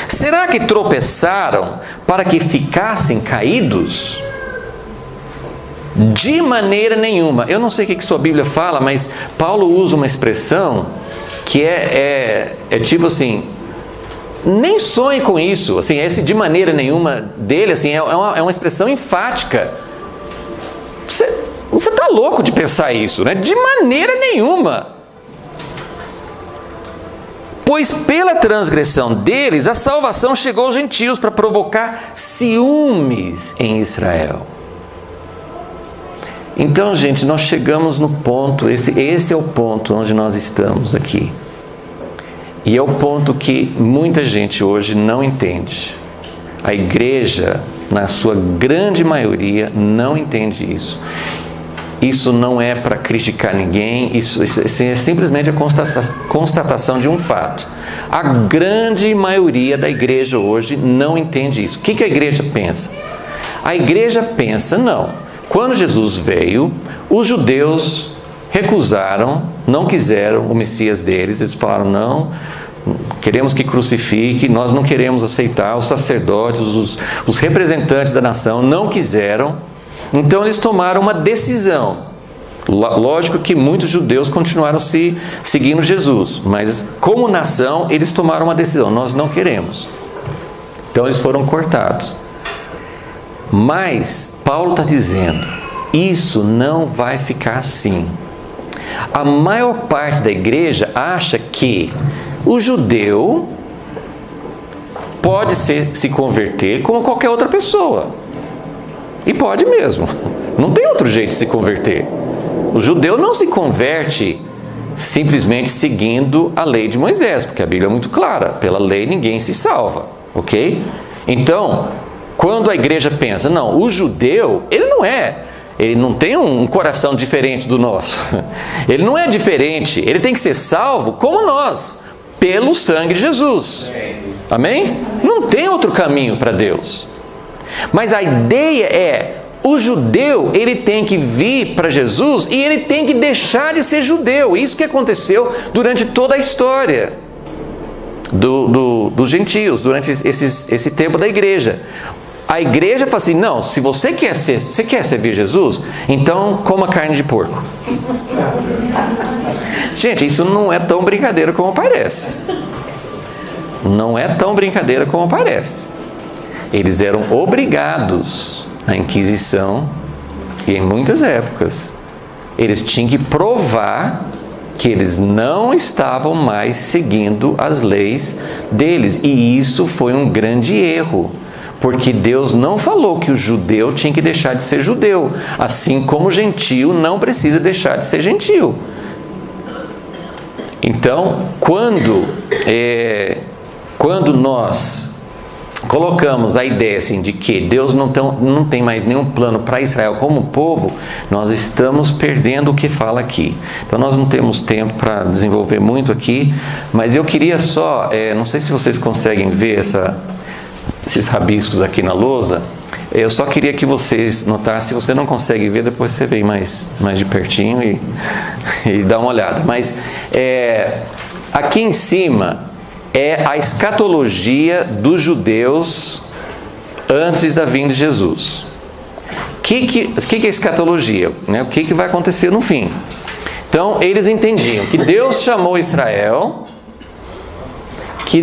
será que tropeçaram para que ficassem caídos? De maneira nenhuma. Eu não sei o que sua Bíblia fala, mas Paulo usa uma expressão que é tipo assim, nem sonhe com isso. Assim, esse de maneira nenhuma dele assim, é uma expressão enfática. Você está louco de pensar isso, né? De maneira nenhuma. Pois pela transgressão deles, a salvação chegou aos gentios para provocar ciúmes em Israel. Então, gente, nós chegamos no ponto, esse é o ponto onde nós estamos aqui. E é o ponto que muita gente hoje não entende. A igreja, na sua grande maioria, não entende isso. Isso não é para criticar ninguém, isso é simplesmente a constatação de um fato. A grande maioria da igreja hoje não entende isso. O que a igreja pensa? A igreja pensa, não. Quando Jesus veio, os judeus recusaram, não quiseram o Messias deles. Eles falaram, não, queremos que crucifique, nós não queremos aceitar. Os sacerdotes, os representantes da nação não quiseram. Então eles tomaram uma decisão. Lógico que muitos judeus continuaram seguindo Jesus, mas como nação eles tomaram uma decisão, nós não queremos. Então eles foram cortados. Mas Paulo está dizendo, isso não vai ficar assim. A maior parte da igreja acha que o judeu pode se converter como qualquer outra pessoa. E pode mesmo. Não tem outro jeito de se converter. O judeu não se converte simplesmente seguindo a lei de Moisés, porque a Bíblia é muito clara. Pela lei ninguém se salva, ok? Então, quando a igreja pensa, não, o judeu, ele não tem um coração diferente do nosso. Ele não é diferente, ele tem que ser salvo como nós. pelo sangue de Jesus. Amém? Não tem outro caminho para Deus. Mas a ideia é, o judeu, ele tem que vir para Jesus e ele tem que deixar de ser judeu. Isso que aconteceu durante toda a história dos gentios, durante esse tempo da igreja. A igreja fala assim, não, se você quer servir Jesus, então coma carne de porco. Gente, isso não é tão brincadeira como parece. Não é tão brincadeira como parece. Eles eram obrigados à Inquisição, e em muitas épocas, eles tinham que provar que eles não estavam mais seguindo as leis deles. E isso foi um grande erro. Porque Deus não falou que o judeu tinha que deixar de ser judeu, assim como o gentio não precisa deixar de ser gentio. Então, quando nós colocamos a ideia assim, de que Deus não tem mais nenhum plano para Israel como povo, nós estamos perdendo o que fala aqui. Então nós não temos tempo para desenvolver muito aqui, mas eu queria só, não sei se vocês conseguem ver esses rabiscos aqui na lousa. Eu só queria que vocês notassem. Se você não consegue ver, depois você vem mais de pertinho e dá uma olhada. Mas aqui em cima é a escatologia dos judeus antes da vinda de Jesus. O que é escatologia? O que vai acontecer no fim? Então, eles entendiam que Deus chamou Israel, que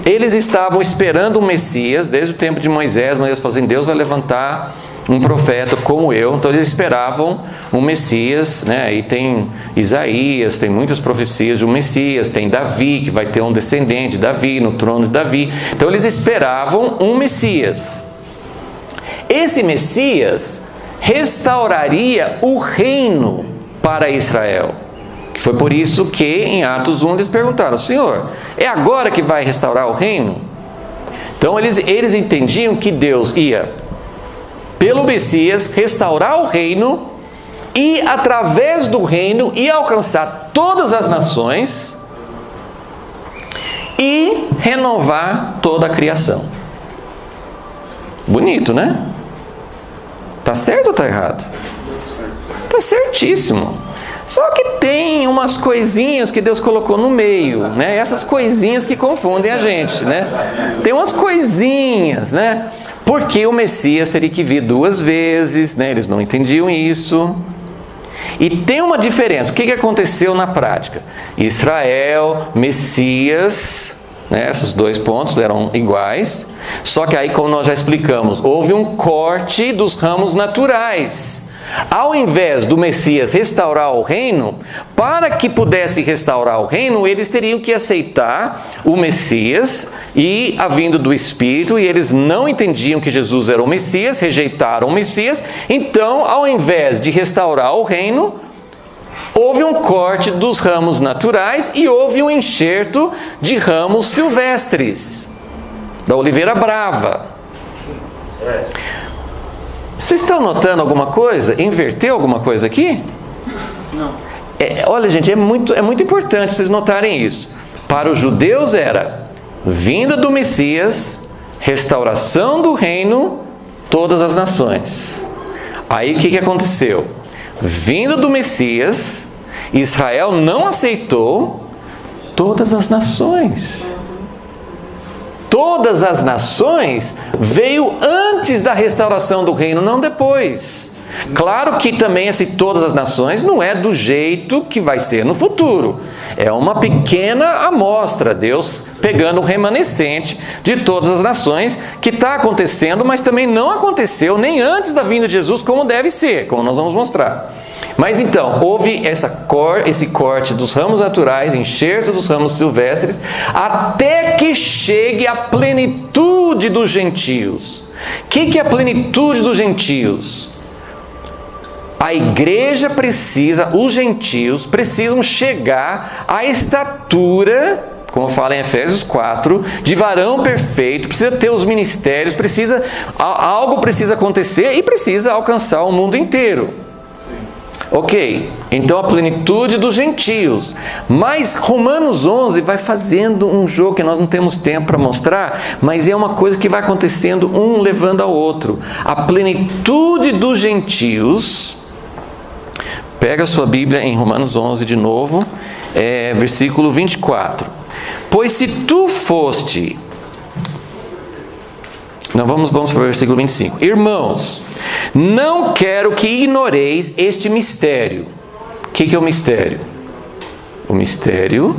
eles estavam esperando um Messias desde o tempo de Moisés. Moisés falou assim, Deus vai levantar um profeta como eu. Então eles esperavam um Messias, né? Aí tem Isaías, tem muitas profecias de um Messias, tem Davi, que vai ter um descendente de Davi, no trono de Davi. Então eles esperavam um Messias. Esse Messias restauraria o reino para Israel. Foi por isso que em Atos 1 eles perguntaram, Senhor, é agora que vai restaurar o reino? Então eles entendiam que Deus ia, pelo Messias, restaurar o reino e através do reino ia alcançar todas as nações e renovar toda a criação. Bonito, né? Tá certo ou tá errado? Tá certíssimo. Só que tem umas coisinhas que Deus colocou no meio, né? Essas coisinhas que confundem a gente, né? Tem umas coisinhas, né? Porque o Messias teria que vir 2 vezes, né? Eles não entendiam isso. E tem uma diferença. O que aconteceu na prática? Israel, Messias, né? Esses 2 pontos eram iguais. Só que aí, como nós já explicamos, houve um corte dos ramos naturais. Ao invés do Messias restaurar o reino, para que pudesse restaurar o reino, eles teriam que aceitar o Messias e a vinda do Espírito, e eles não entendiam que Jesus era o Messias, rejeitaram o Messias. Então, ao invés de restaurar o reino, houve um corte dos ramos naturais e houve um enxerto de ramos silvestres, da oliveira brava. Vocês estão notando alguma coisa? Inverteu alguma coisa aqui? Não. Olha, gente, é muito importante vocês notarem isso. Para os judeus era vinda do Messias, restauração do reino, todas as nações. Aí o que aconteceu? Vinda do Messias, Israel não aceitou, todas as nações. Todas as nações veio antes da restauração do reino, não depois. Claro que também todas as nações não é do jeito que vai ser no futuro. É uma pequena amostra, Deus pegando o remanescente de todas as nações, que está acontecendo, mas também não aconteceu nem antes da vinda de Jesus, como deve ser, como nós vamos mostrar. Mas então, houve esse corte dos ramos naturais, enxerto dos ramos silvestres, até que chegue a plenitude dos gentios. O que é a plenitude dos gentios? A igreja precisa, os gentios precisam chegar à estatura, como fala em Efésios 4, de varão perfeito, precisa ter os ministérios, algo precisa acontecer e precisa alcançar o mundo inteiro. Ok, então a plenitude dos gentios. Mas Romanos 11 vai fazendo um jogo que nós não temos tempo para mostrar, mas é uma coisa que vai acontecendo um levando ao outro. A plenitude dos gentios, pega a sua Bíblia em Romanos 11 de novo, versículo 24. Pois se tu foste... Não, vamos para o versículo 25. Irmãos, não quero que ignoreis este mistério. O que é o mistério? O mistério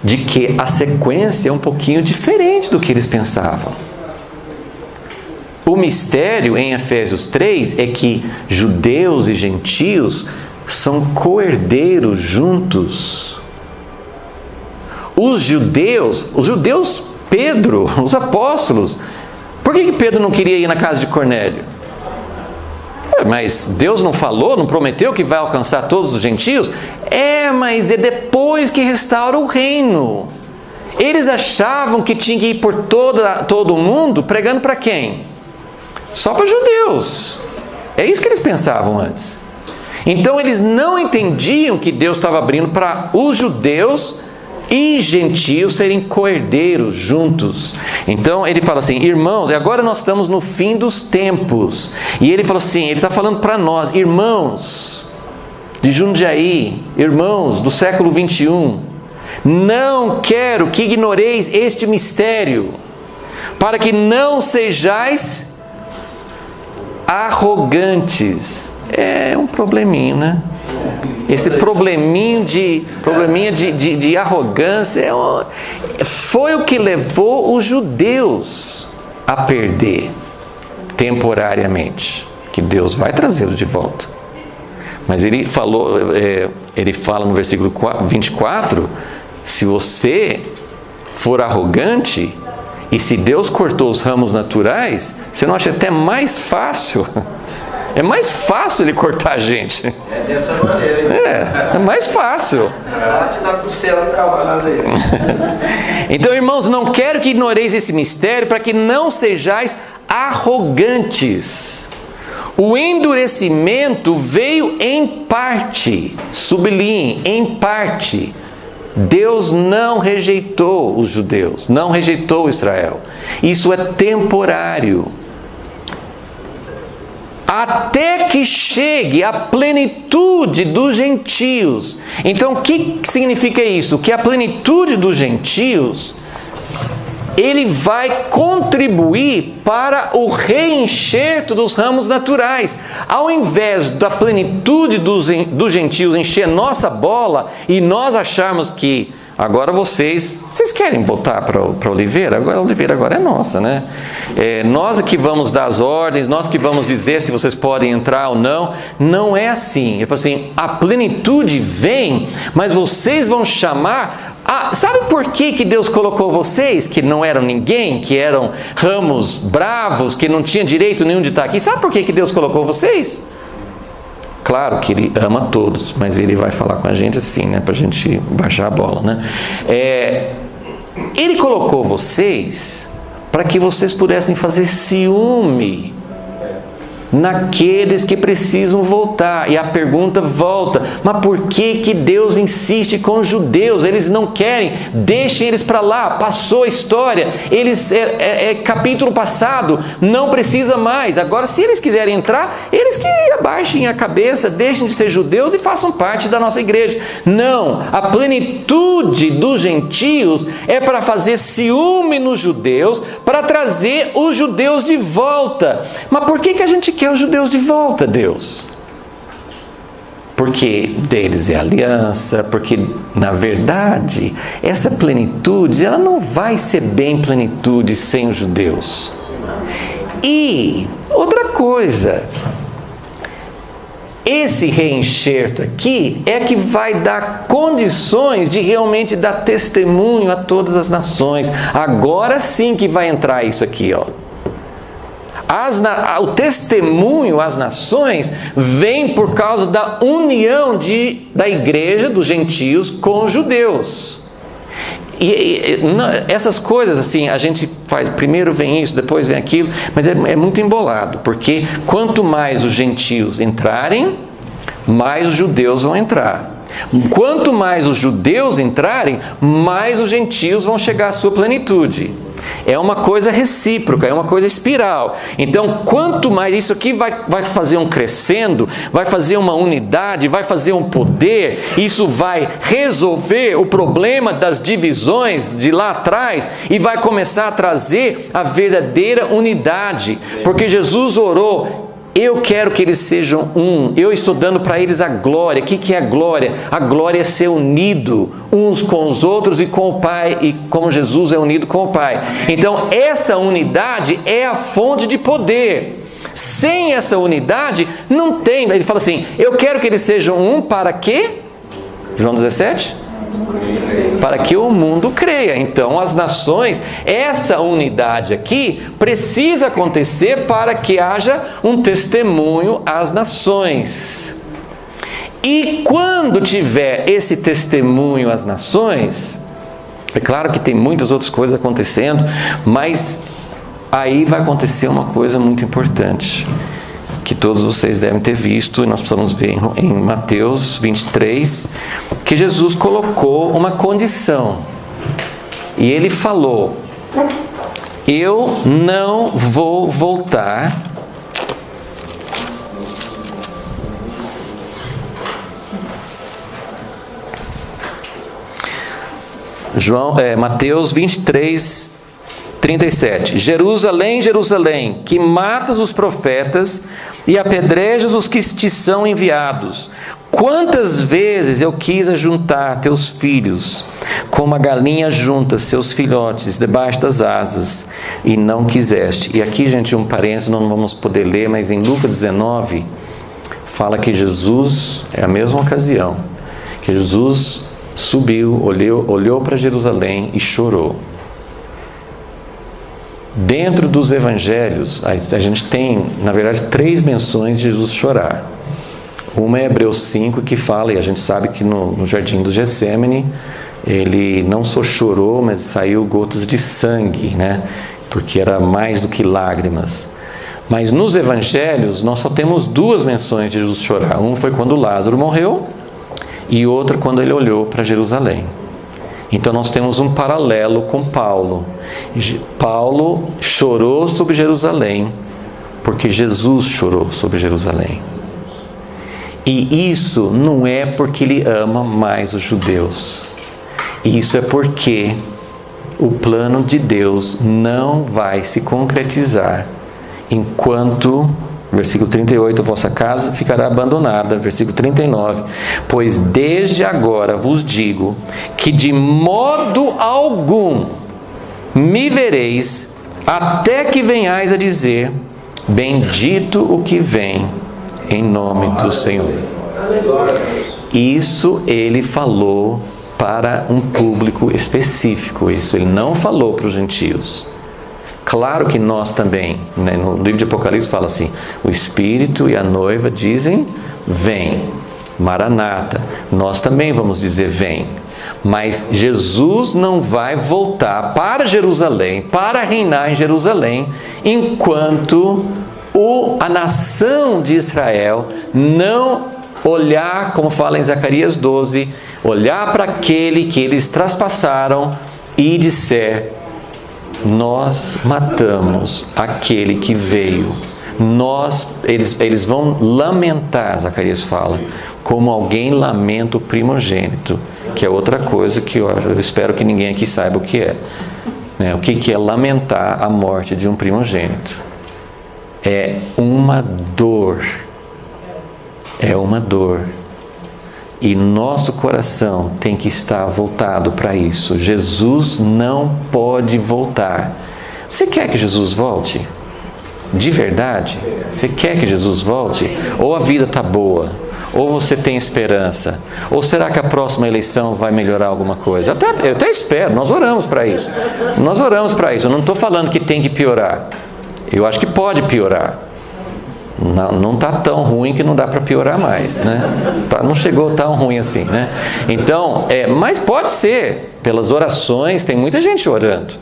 de que a sequência é um pouquinho diferente do que eles pensavam. O mistério em Efésios 3 é que judeus e gentios são co-herdeiros juntos. Os judeus, Pedro, os apóstolos, por que Pedro não queria ir na casa de Cornélio? Mas Deus não falou, não prometeu que vai alcançar todos os gentios? Mas é depois que restaura o reino. Eles achavam que tinha que ir por todo o mundo, pregando para quem? Só para judeus. É isso que eles pensavam antes. Então eles não entendiam que Deus estava abrindo para os judeus e gentios serem co-herdeiros juntos. Então ele fala assim: irmãos, e agora nós estamos no fim dos tempos. E ele fala assim, ele está falando para nós, irmãos de Jundiaí, irmãos do século 21, não quero que ignoreis este mistério, para que não sejais arrogantes. É um probleminho, né? Esse probleminha de arrogância foi o que levou os judeus a perder temporariamente, que Deus vai trazê-los de volta. Mas ele fala no versículo 24, se você for arrogante, e se Deus cortou os ramos naturais, você não acha até mais fácil? É mais fácil ele cortar a gente. É dessa maneira. É mais fácil. Bate na costela do camarada aí. Então, irmãos, não quero que ignoreis esse mistério, para que não sejais arrogantes. O endurecimento veio em parte, sublinhe, em parte. Deus não rejeitou os judeus, não rejeitou Israel. Isso é temporário. Até que chegue a plenitude dos gentios. Então, o que significa isso? Que a plenitude dos gentios, ele vai contribuir para o reenxerto dos ramos naturais. Ao invés da plenitude dos gentios encher nossa bola e nós acharmos que agora vocês querem voltar para a oliveira? Agora a oliveira agora é nossa, né? Nós que vamos dar as ordens, nós que vamos dizer se vocês podem entrar ou não. Não é assim. Ele falou assim, a plenitude vem, mas vocês vão chamar... sabe por que Deus colocou vocês, que não eram ninguém, que eram ramos bravos, que não tinham direito nenhum de estar aqui? Sabe por que Deus colocou vocês? Claro que Ele ama todos, mas Ele vai falar com a gente assim, né? Para a gente baixar a bola, né? Ele colocou vocês para que vocês pudessem fazer ciúme naqueles que precisam voltar. E a pergunta volta, mas por que Deus insiste com os judeus? Eles não querem, deixem eles para lá, passou a história, eles capítulo passado, não precisa mais. Agora, se eles quiserem entrar, eles que abaixem a cabeça, deixem de ser judeus e façam parte da nossa igreja. Não, a plenitude dos gentios é para fazer ciúme nos judeus, para trazer os judeus de volta. Mas por que a gente quer os judeus de volta, Deus? Porque deles é aliança, porque na verdade essa plenitude ela não vai ser bem plenitude sem os judeus. E outra coisa, esse reenxerto aqui é que vai dar condições de realmente dar testemunho a todas as nações. Agora sim que vai entrar isso aqui, ó. O testemunho às nações vem por causa da união da igreja dos gentios com os judeus. E essas coisas assim, a gente faz, primeiro vem isso, depois vem aquilo, mas é muito embolado, porque quanto mais os gentios entrarem, mais os judeus vão entrar. Quanto mais os judeus entrarem, mais os gentios vão chegar à sua plenitude. É uma coisa recíproca, é uma coisa espiral. Então, quanto mais isso aqui vai fazer um crescendo, vai fazer uma unidade, vai fazer um poder, isso vai resolver o problema das divisões de lá atrás e vai começar a trazer a verdadeira unidade. Porque Jesus orou: eu quero que eles sejam um, eu estou dando para eles a glória. O que é a glória? A glória é ser unido uns com os outros e com o Pai, e como Jesus é unido com o Pai. Então, essa unidade é a fonte de poder. Sem essa unidade, não tem. Ele fala assim: eu quero que eles sejam um para quê? João 17? Para que o mundo creia. Então, as nações, essa unidade aqui precisa acontecer para que haja um testemunho às nações. E quando tiver esse testemunho às nações, é claro que tem muitas outras coisas acontecendo, mas aí vai acontecer uma coisa muito importante, que todos vocês devem ter visto, e nós precisamos ver em Mateus 23, que Jesus colocou uma condição. E ele falou: eu não vou voltar Mateus 23, 37. Jerusalém, Jerusalém, que matas os profetas e apedrejas os que te são enviados. Quantas vezes eu quis ajuntar teus filhos, como a galinha junta seus filhotes debaixo das asas, e não quiseste. E aqui, gente, um parênteses, não vamos poder ler, mas em Lucas 19, fala que Jesus, é a mesma ocasião, que Jesus subiu, olhou para Jerusalém e chorou. Dentro dos evangelhos, a gente tem, na verdade, 3 menções de Jesus chorar. Uma é Hebreus 5, que fala, e a gente sabe que no jardim do Getsêmani, ele não só chorou, mas saiu gotas de sangue, né? Porque era mais do que lágrimas. Mas nos evangelhos, nós só temos 2 menções de Jesus chorar. Uma foi quando Lázaro morreu, e outra quando ele olhou para Jerusalém. Então nós temos um paralelo com Paulo. Paulo chorou sobre Jerusalém, porque Jesus chorou sobre Jerusalém. E isso não é porque ele ama mais os judeus. Isso é porque o plano de Deus não vai se concretizar enquanto, versículo 38, a vossa casa ficará abandonada. Versículo 39, pois desde agora vos digo que de modo algum me vereis, até que venhais a dizer: bendito o que vem em nome do Senhor. Isso ele falou para um público específico. Isso ele não falou para os gentios. Claro que nós também, né, no livro de Apocalipse fala assim: o Espírito e a noiva dizem: vem, Maranata. Nós também vamos dizer: vem. Mas Jesus não vai voltar para Jerusalém, para reinar em Jerusalém, enquanto a nação de Israel não olhar, como fala em Zacarias 12, olhar para aquele que eles traspassaram e disser: nós matamos aquele que veio. Eles vão lamentar, Zacarias fala, como alguém lamenta o primogênito, que é outra coisa que eu espero que ninguém aqui saiba o que é. O que é lamentar a morte de um primogênito? É uma dor. É uma dor. E nosso coração tem que estar voltado para isso. Jesus não pode voltar. Você quer que Jesus volte? De verdade? Você quer que Jesus volte? Ou a vida está boa? Ou você tem esperança? Ou será que a próxima eleição vai melhorar alguma coisa? Eu até espero, nós oramos para isso. Nós oramos para isso. Eu não estou falando que tem que piorar. Eu acho que pode piorar. Não está tão ruim que não dá para piorar mais, né? Não chegou tão ruim assim, né? Então, mas pode ser, pelas orações, tem muita gente orando.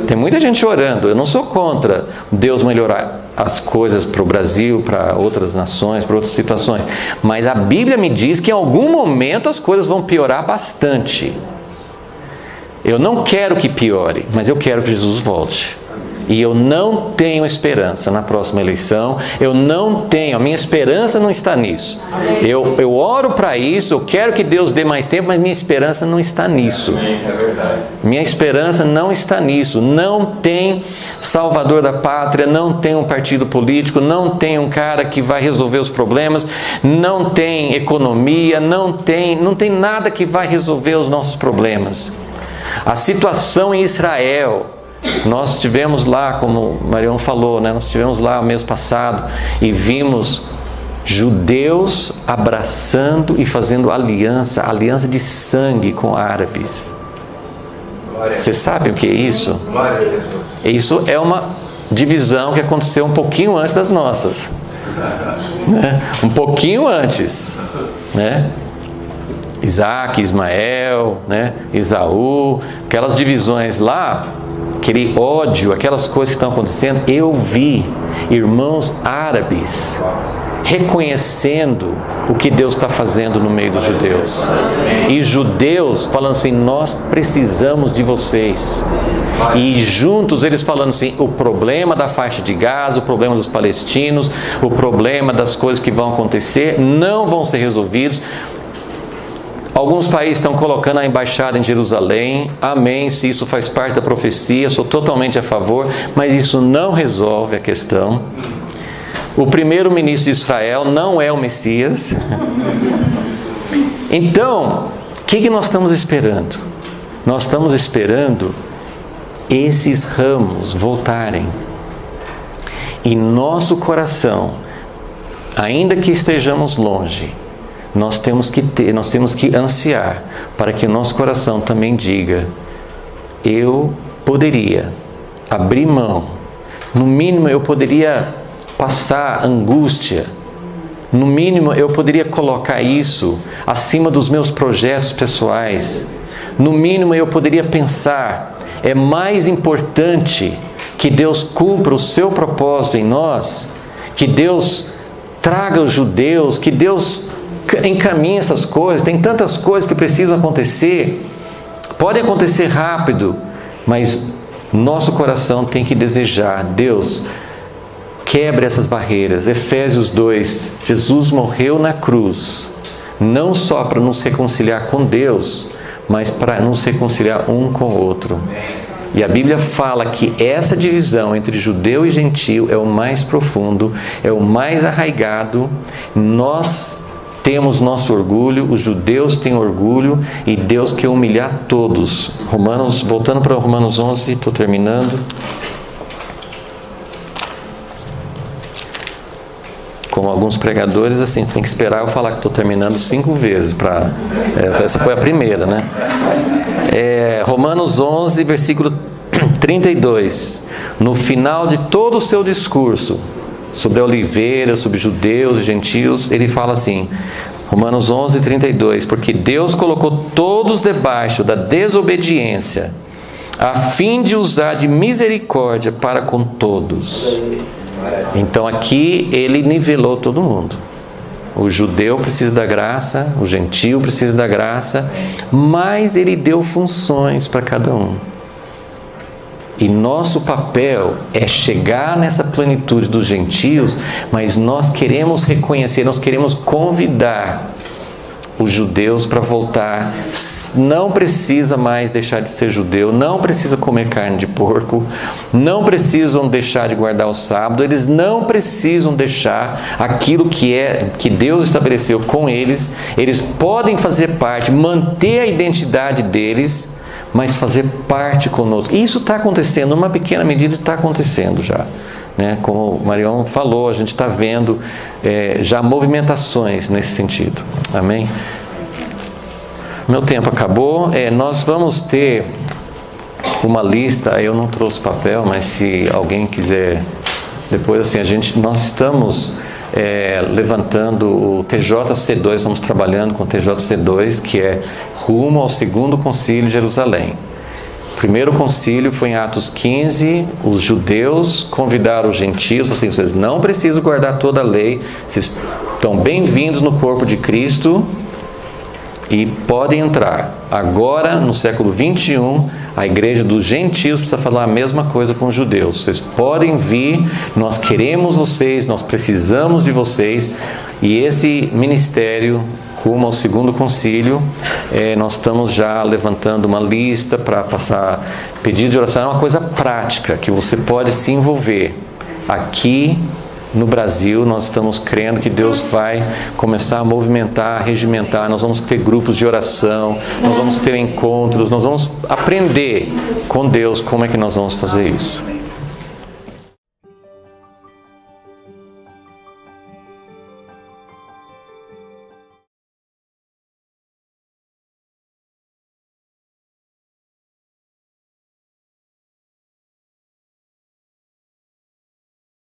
Tem muita gente orando. Eu não sou contra Deus melhorar as coisas para o Brasil, para outras nações, para outras situações. Mas a Bíblia me diz que em algum momento as coisas vão piorar bastante. Eu não quero que piore, mas eu quero que Jesus volte. E eu não tenho esperança na próxima eleição. Eu não tenho, a minha esperança não está nisso. Eu oro para isso, eu quero que Deus dê mais tempo, mas minha esperança não está nisso. Minha esperança não está nisso. Não tem salvador da pátria, não tem um partido político, não tem um cara que vai resolver os problemas, não tem economia, não tem nada que vai resolver os nossos problemas. A situação em Israel, nós estivemos lá, como o Marião falou, né? Nós estivemos lá mês passado e vimos judeus abraçando e fazendo aliança de sangue com árabes. Você sabe o que é isso? Isso é uma divisão que aconteceu um pouquinho antes das nossas, né? Um pouquinho antes, né? Isaac, Ismael, né? Esaú, aquelas divisões lá, aquele ódio, aquelas coisas que estão acontecendo. Eu vi irmãos árabes reconhecendo o que Deus está fazendo no meio dos judeus. E judeus falando assim, nós precisamos de vocês. E juntos eles falando assim, o problema da faixa de Gaza, o problema dos palestinos, o problema das coisas que vão acontecer, não vão ser resolvidos. Alguns países estão colocando a embaixada em Jerusalém. Amém, se isso faz parte da profecia, sou totalmente a favor, mas isso não resolve a questão. O primeiro-ministro de Israel não é o Messias. Então, o que nós estamos esperando? Nós estamos esperando esses ramos voltarem. E nosso coração, ainda que estejamos longe, nós temos que ansiar para que o nosso coração também diga, eu poderia abrir mão, no mínimo eu poderia passar angústia, no mínimo eu poderia colocar isso acima dos meus projetos pessoais, no mínimo eu poderia pensar, é mais importante que Deus cumpra o seu propósito em nós, que Deus traga os judeus, que Deus encaminha essas coisas, tem tantas coisas que precisam acontecer, pode acontecer rápido, mas nosso coração tem que desejar, Deus, quebre essas barreiras. Efésios 2, Jesus morreu na cruz, não só para nos reconciliar com Deus, mas para nos reconciliar um com o outro. E a Bíblia fala que essa divisão entre judeu e gentil é o mais profundo, é o mais arraigado. Nós temos nosso orgulho, os judeus têm orgulho e Deus quer humilhar todos. Voltando para Romanos 11, estou terminando. Como alguns pregadores, assim, você tem que esperar eu falar que estou terminando 5 vezes. Essa foi a primeira, né? Romanos 11, versículo 32. No final de todo o seu discurso sobre a oliveira, sobre judeus e gentios, ele fala assim, Romanos 11, 32, porque Deus colocou todos debaixo da desobediência, a fim de usar de misericórdia para com todos. Então aqui ele nivelou todo mundo. O judeu precisa da graça, o gentio precisa da graça, mas ele deu funções para cada um. E nosso papel é chegar nessa plenitude dos gentios, mas nós queremos reconhecer, nós queremos convidar os judeus para voltar. Não precisa mais deixar de ser judeu, não precisa comer carne de porco, não precisam deixar de guardar o sábado, eles não precisam deixar aquilo que Deus estabeleceu com eles. Eles podem fazer parte, manter a identidade deles, mas fazer parte conosco. Isso está acontecendo, numa pequena medida está acontecendo já, né? Como o Marião falou, a gente está vendo já movimentações nesse sentido. Amém? Meu tempo acabou. Nós vamos ter uma lista, eu não trouxe papel, mas se alguém quiser, depois assim, nós estamos levantando o TJC2, estamos trabalhando com o TJC2, que é rumo ao segundo concílio de Jerusalém. O primeiro concílio foi em Atos 15, os judeus convidaram os gentios, assim, vocês não precisam guardar toda a lei, vocês estão bem-vindos no corpo de Cristo e podem entrar. Agora, no século 21, a igreja dos gentios precisa falar a mesma coisa com os judeus. Vocês podem vir, nós queremos vocês, nós precisamos de vocês. E esse ministério, rumo ao segundo concílio, nós estamos já levantando uma lista para passar pedido de oração. É uma coisa prática, que você pode se envolver. Aqui no Brasil, nós estamos crendo que Deus vai começar a movimentar, a regimentar. Nós vamos ter grupos de oração, nós vamos ter encontros, nós vamos aprender com Deus como é que nós vamos fazer isso.